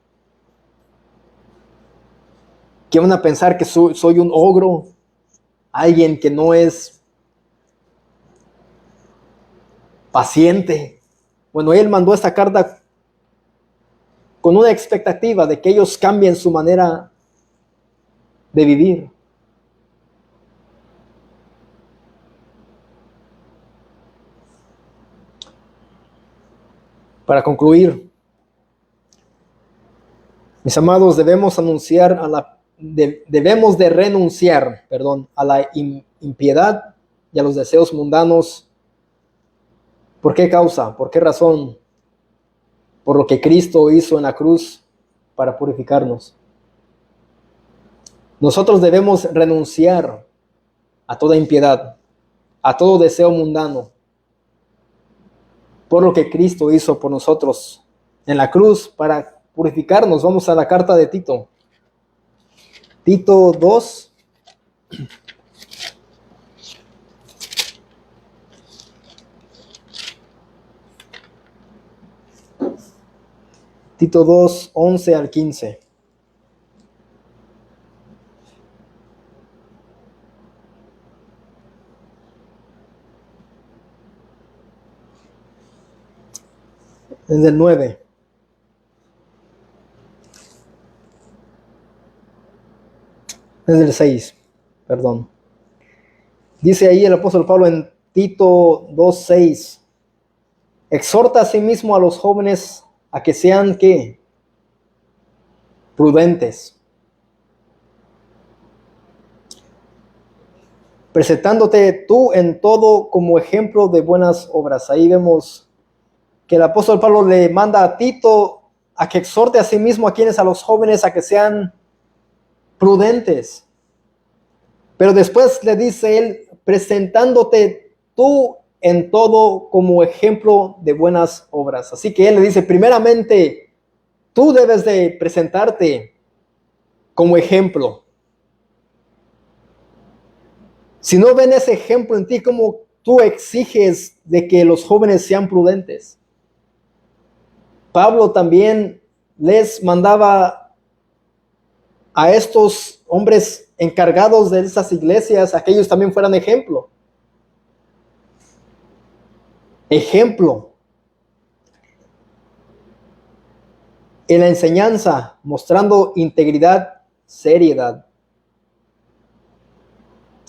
¿Qué van a pensar? Que soy un ogro, alguien que no es paciente. Bueno, él mandó esta carta con una expectativa de que ellos cambien su manera de vivir. Para concluir, mis amados, debemos de renunciar, a la impiedad y a los deseos mundanos. ¿Por qué causa? ¿Por qué razón? por lo que Cristo hizo en la cruz para purificarnos. Nosotros debemos renunciar a toda impiedad, a todo deseo mundano, por lo que Cristo hizo por nosotros en la cruz para purificarnos. Vamos a la carta de Tito. Tito 2. Tito 2, 11 al 15. Es del 9. Es del 6, perdón. Dice ahí el apóstol Pablo en Tito 2:6, exhorta a sí mismo a los jóvenes a que sean, ¿qué? Prudentes, presentándote tú en todo como ejemplo de buenas obras. Ahí vemos que el apóstol Pablo le manda a Tito a que exhorte a sí mismo a los jóvenes a que sean prudentes. Pero después le dice él, presentándote tú en todo como ejemplo de buenas obras. Así que él le dice, primeramente, tú debes de presentarte como ejemplo. Si no ven ese ejemplo en ti, ¿cómo tú exiges de que los jóvenes sean prudentes? Pablo también les mandaba a estos hombres encargados de esas iglesias a que ellos también fueran ejemplo. Ejemplo en la enseñanza, mostrando integridad, seriedad.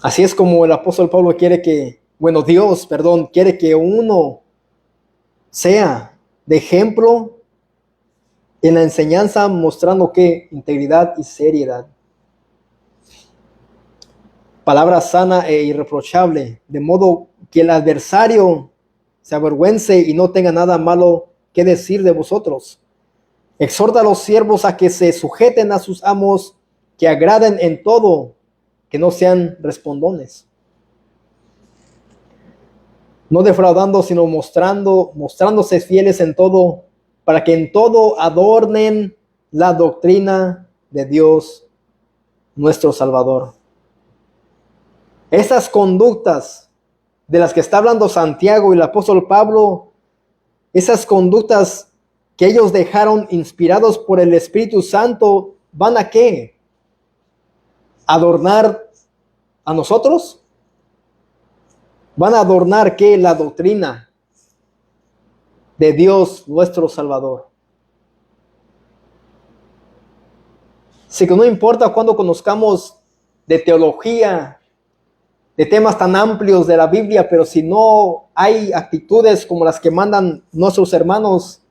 Así es como el apóstol Pablo quiere que, Dios, quiere que uno sea de ejemplo en la enseñanza, mostrando que integridad y seriedad. Palabra sana e irreprochable, de modo que el adversario se avergüence y no tenga nada malo que decir de vosotros. Exhorta a los siervos a que se sujeten a sus amos, que agraden en todo, que no sean respondones. No defraudando, sino mostrándose fieles en todo, para que en todo adornen la doctrina de Dios, nuestro Salvador. Esas conductas de las que está hablando Santiago y el apóstol Pablo, esas conductas que ellos dejaron inspirados por el Espíritu Santo, ¿van a qué? ¿Adornar a nosotros? ¿Van a adornar qué? La doctrina de Dios, nuestro Salvador. Así que no importa cuando conozcamos de teología, de temas tan amplios de la Biblia, pero si no hay actitudes como las que mandan nuestros hermanos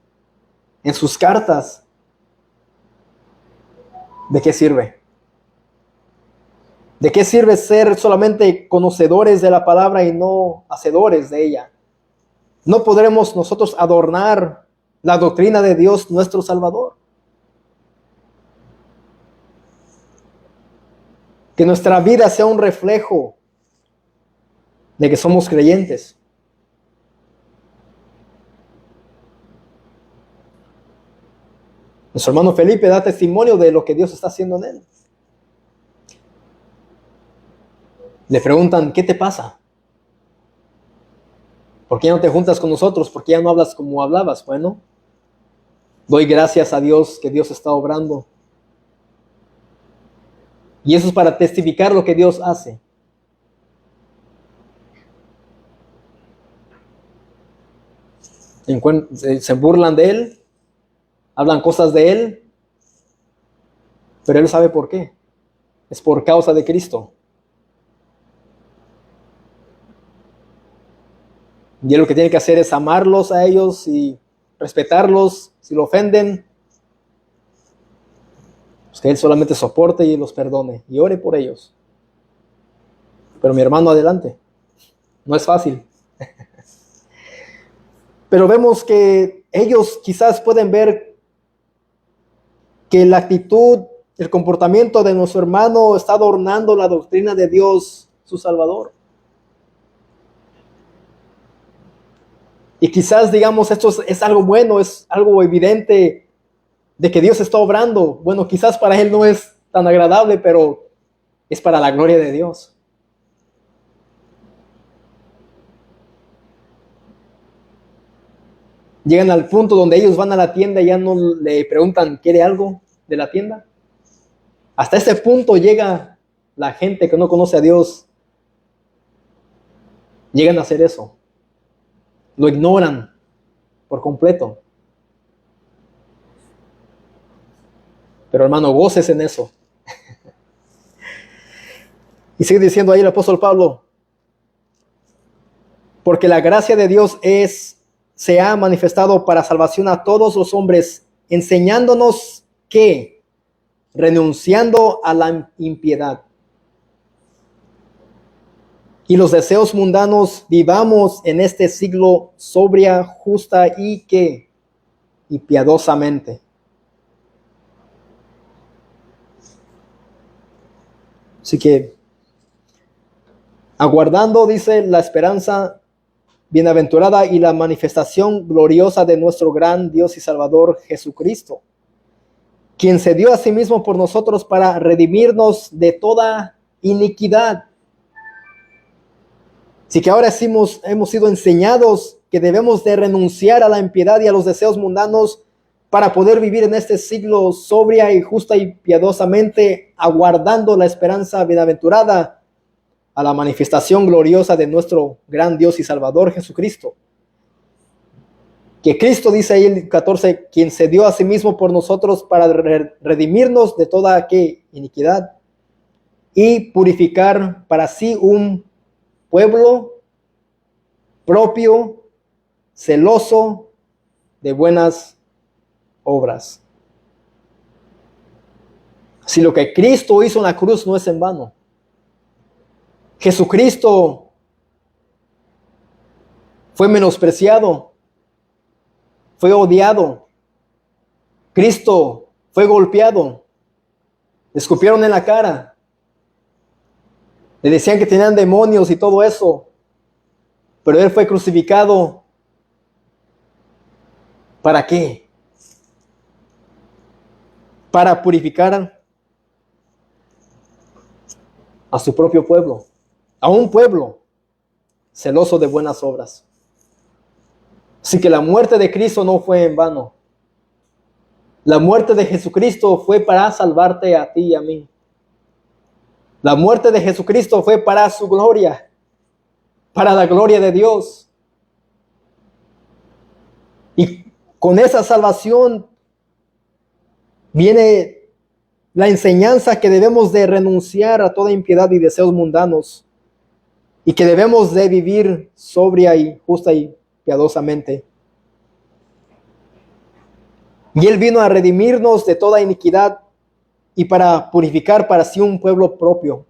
en sus cartas, ¿de qué sirve? ¿De qué sirve ser solamente conocedores de la palabra y no hacedores de ella? No podremos nosotros adornar la doctrina de Dios, nuestro Salvador. Que nuestra vida sea un reflejo de que somos creyentes. Nuestro hermano Felipe da testimonio de lo que Dios está haciendo en él. Le preguntan, ¿qué te pasa? ¿Por qué no te juntas con nosotros? ¿Por qué ya no hablas como hablabas? Bueno, doy gracias a Dios que Dios está obrando. Y eso es para testificar lo que Dios hace. Se burlan de Él, hablan cosas de Él, pero Él sabe por qué. Es por causa de Cristo. Y Él lo que tiene que hacer es amarlos a ellos y respetarlos. Si lo ofenden, pues que Él solamente soporte y los perdone y ore por ellos. Pero mi hermano, adelante. No es fácil. Pero vemos que ellos quizás pueden ver que la actitud, el comportamiento de nuestro hermano está adornando la doctrina de Dios, su Salvador. Y quizás digamos, esto es algo bueno, es algo evidente de que Dios está obrando. Bueno, quizás para él no es tan agradable, pero es para la gloria de Dios. Llegan al punto donde ellos van a la tienda y ya no le preguntan, ¿quiere algo de la tienda? Hasta ese punto llega la gente que no conoce a Dios. Llegan a hacer eso. Lo ignoran por completo. Pero hermano, goces en eso. Y sigue diciendo ahí el apóstol Pablo, porque la gracia de Dios se ha manifestado para salvación a todos los hombres, enseñándonos que, renunciando a la impiedad y los deseos mundanos, vivamos en este siglo sobria, justa y piadosamente. Así que, aguardando, dice, la esperanza bienaventurada y la manifestación gloriosa de nuestro gran Dios y Salvador Jesucristo, quien se dio a sí mismo por nosotros para redimirnos de toda iniquidad. Así que ahora hemos sido enseñados que debemos de renunciar a la impiedad y a los deseos mundanos para poder vivir en este siglo sobria y justa y piadosamente, aguardando la esperanza bienaventurada a la manifestación gloriosa de nuestro gran Dios y Salvador Jesucristo. Que Cristo, dice ahí el 14, quien se dio a sí mismo por nosotros para redimirnos de toda iniquidad y purificar para sí un pueblo propio, celoso de buenas obras. Si lo que Cristo hizo en la cruz no es en vano. Jesucristo fue menospreciado, fue odiado. Cristo fue golpeado, le escupieron en la cara, le decían que tenían demonios y todo eso, pero él fue crucificado. ¿Para qué? Para purificar a su propio pueblo, a un pueblo celoso de buenas obras. Así que la muerte de Cristo no fue en vano. La muerte de Jesucristo fue para salvarte a ti y a mí. La muerte de Jesucristo fue para su gloria, para la gloria de Dios. Y con esa salvación viene la enseñanza que debemos de renunciar a toda impiedad y deseos mundanos, y que debemos de vivir sobria y justa y piadosamente. Y Él vino a redimirnos de toda iniquidad y para purificar para sí un pueblo propio,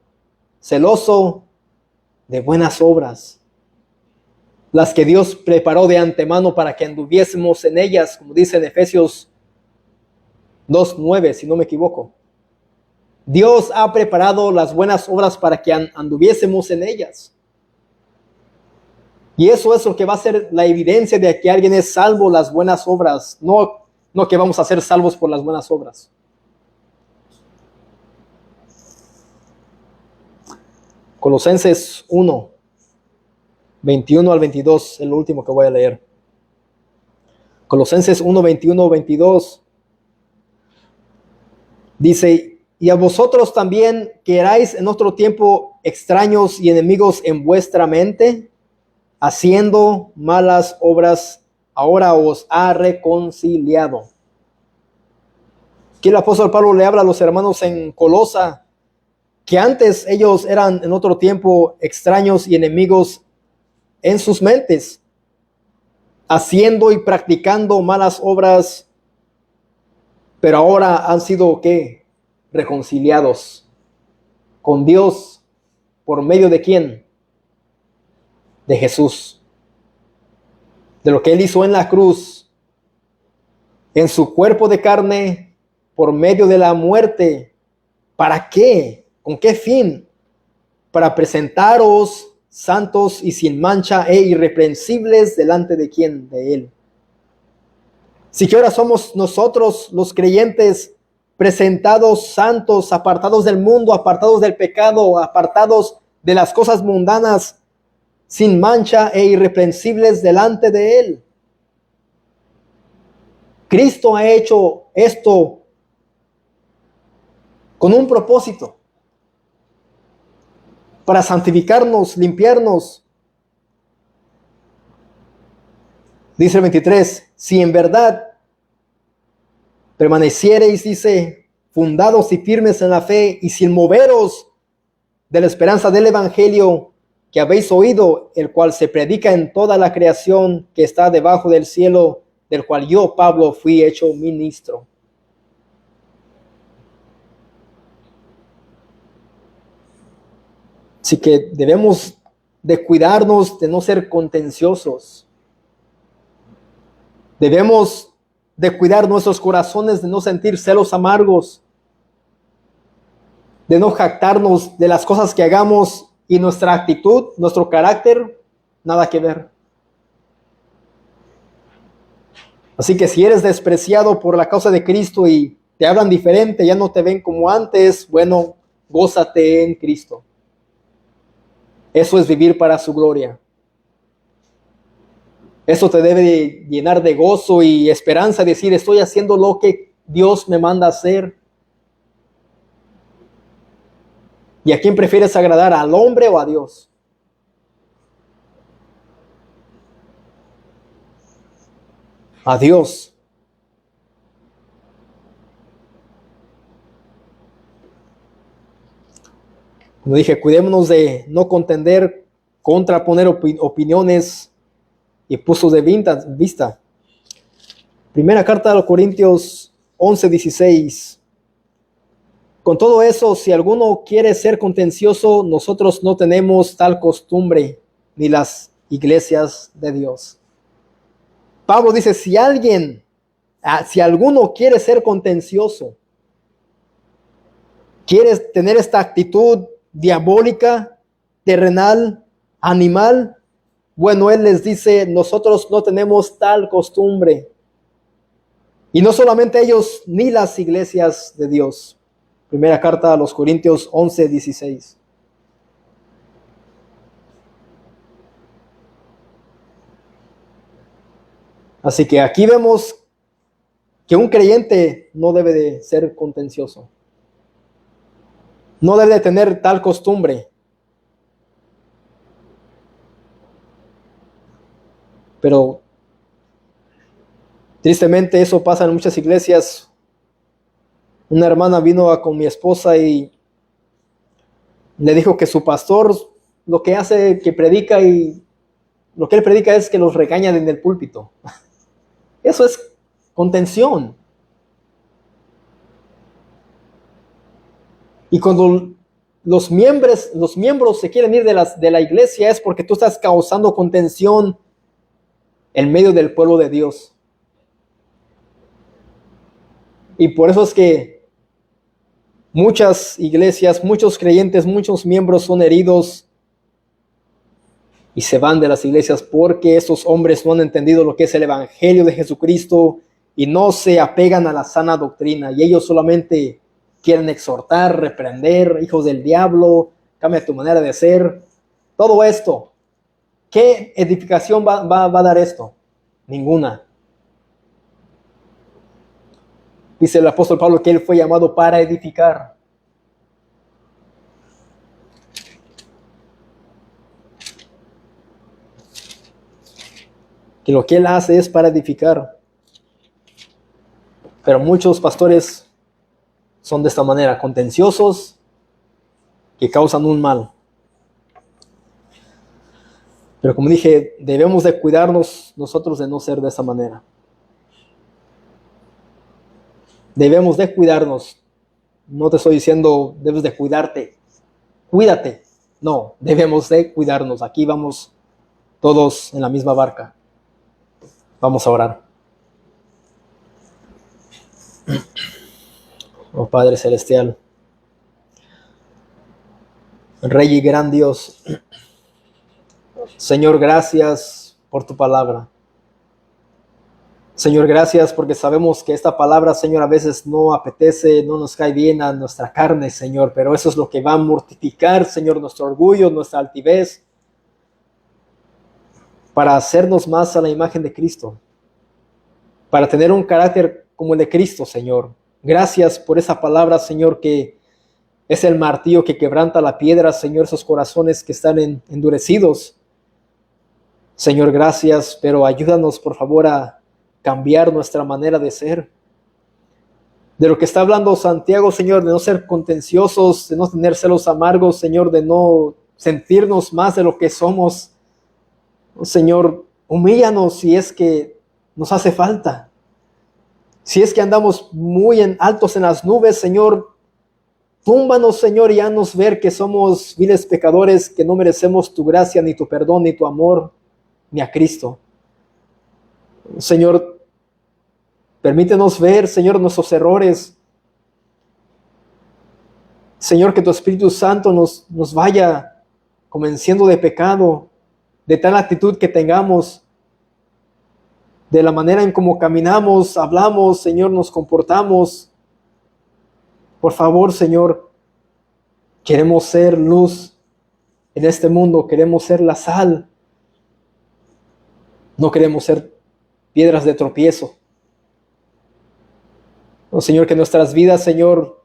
celoso de buenas obras, las que Dios preparó de antemano para que anduviésemos en ellas, como dice en Efesios 2:9, si no me equivoco. Dios ha preparado las buenas obras para que anduviésemos en ellas. Y eso es lo que va a ser la evidencia de que alguien es salvo, las buenas obras, no que vamos a ser salvos por las buenas obras. Colosenses 1, 21 al 22, el último que voy a leer. Colosenses 1, 21, 22. Dice, y a vosotros también que erais en otro tiempo extraños y enemigos en vuestra mente, haciendo malas obras, ahora os ha reconciliado. Aquí el apóstol Pablo le habla a los hermanos en Colosa, que antes ellos eran en otro tiempo extraños y enemigos en sus mentes, haciendo y practicando malas obras, pero ahora han sido ¿qué? Reconciliados con Dios. ¿Por medio de quién? De Jesús. De lo que Él hizo en la cruz, en su cuerpo de carne por medio de la muerte. ¿Para qué? ¿Con qué fin? Para presentaros santos y sin mancha e irreprensibles delante de quién, de Él. Si que ahora somos nosotros los creyentes presentados santos, apartados del mundo, apartados del pecado, apartados de las cosas mundanas, sin mancha e irreprensibles delante de Él. Cristo ha hecho esto con un propósito, para santificarnos, limpiarnos. Dice el 23, si en verdad permaneciereis, dice, fundados y firmes en la fe y sin moveros de la esperanza del evangelio que habéis oído, el cual se predica en toda la creación que está debajo del cielo, del cual yo, Pablo, fui hecho ministro. Así que debemos de cuidarnos de no ser contenciosos. Debemos de cuidar nuestros corazones, de no sentir celos amargos, de no jactarnos de las cosas que hagamos y nuestra actitud, nuestro carácter, nada que ver. Así que si eres despreciado por la causa de Cristo y te hablan diferente, ya no te ven como antes, bueno, gózate en Cristo. Eso es vivir para su gloria. Eso te debe llenar de gozo y esperanza, decir, estoy haciendo lo que Dios me manda hacer. ¿Y a quién prefieres agradar, al hombre o a Dios? A Dios. Como dije, cuidémonos de no contender, contraponer opiniones y puntos de vista. Primera carta a los Corintios 11:16. Con todo eso, si alguno quiere ser contencioso, nosotros no tenemos tal costumbre, ni las iglesias de Dios. Pablo dice, si alguno quiere ser contencioso, quiere tener esta actitud diabólica, terrenal, animal, bueno, él les dice, nosotros no tenemos tal costumbre. Y no solamente ellos, ni las iglesias de Dios. Primera carta a los Corintios 11:16. Así que aquí vemos que un creyente no debe de ser contencioso. No debe de tener tal costumbre. Pero tristemente eso pasa en muchas iglesias. Una hermana vino con mi esposa y le dijo que su pastor lo que hace, que predica y lo que él predica es que los regaña en el púlpito. Eso es contención. Y cuando los miembros se quieren ir de la iglesia es porque tú estás causando contención en medio del pueblo de Dios. Y por eso es que muchas iglesias, muchos creyentes, muchos miembros son heridos y se van de las iglesias porque esos hombres no han entendido lo que es el evangelio de Jesucristo y no se apegan a la sana doctrina, y ellos solamente quieren exhortar, reprender, hijos del diablo, cambia tu manera de ser. Todo esto, ¿qué edificación va a dar esto? Ninguna. Dice el apóstol Pablo que él fue llamado para edificar. Que lo que él hace es para edificar. Pero muchos pastores son de esta manera, contenciosos, que causan un mal. Pero como dije, debemos de cuidarnos nosotros de no ser de esa manera. Debemos de cuidarnos. No te estoy diciendo debes de cuidarte. Cuídate. No, debemos de cuidarnos. Aquí vamos todos en la misma barca. Vamos a orar. Oh Padre Celestial, Rey y gran Dios, Señor, gracias por tu palabra. Señor, gracias porque sabemos que esta palabra, Señor, a veces no apetece, no nos cae bien a nuestra carne, Señor, pero eso es lo que va a mortificar, Señor, nuestro orgullo, nuestra altivez, para hacernos más a la imagen de Cristo, para tener un carácter como el de Cristo, Señor. Gracias por esa palabra, Señor, que es el martillo que quebranta la piedra, Señor, esos corazones que están endurecidos. Señor, gracias, pero ayúdanos, por favor, a cambiar nuestra manera de ser. De lo que está hablando Santiago, Señor, de no ser contenciosos, de no tener celos amargos, Señor, de no sentirnos más de lo que somos. Señor, humíllanos si es que nos hace falta. Si es que andamos muy altos en las nubes, Señor, túmbanos, Señor, y haznos ver que somos viles pecadores, que no merecemos tu gracia, ni tu perdón, ni tu amor, ni a Cristo. Señor, permítenos ver, Señor, nuestros errores. Señor, que tu Espíritu Santo nos vaya convenciendo de pecado, de tal actitud que tengamos, de la manera en cómo caminamos, hablamos, Señor, nos comportamos. Por favor, Señor, queremos ser luz en este mundo, queremos ser la sal. No queremos ser piedras de tropiezo. Oh, Señor, que nuestras vidas, Señor,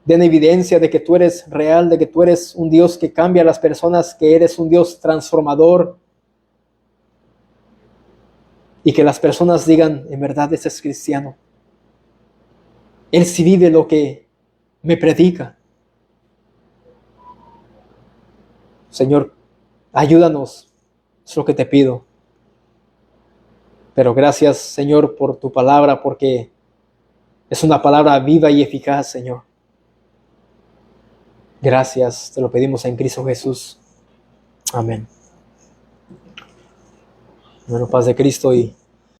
den evidencia de que tú eres real, de que tú eres un Dios que cambia a las personas, que eres un Dios transformador. Y que las personas digan, en verdad, ese es cristiano. Él sí vive lo que me predica. Señor, ayúdanos, es lo que te pido. Pero gracias, Señor, por tu palabra, porque es una palabra viva y eficaz, Señor. Gracias, te lo pedimos en Cristo Jesús. Amén. Bueno, paz de Cristo y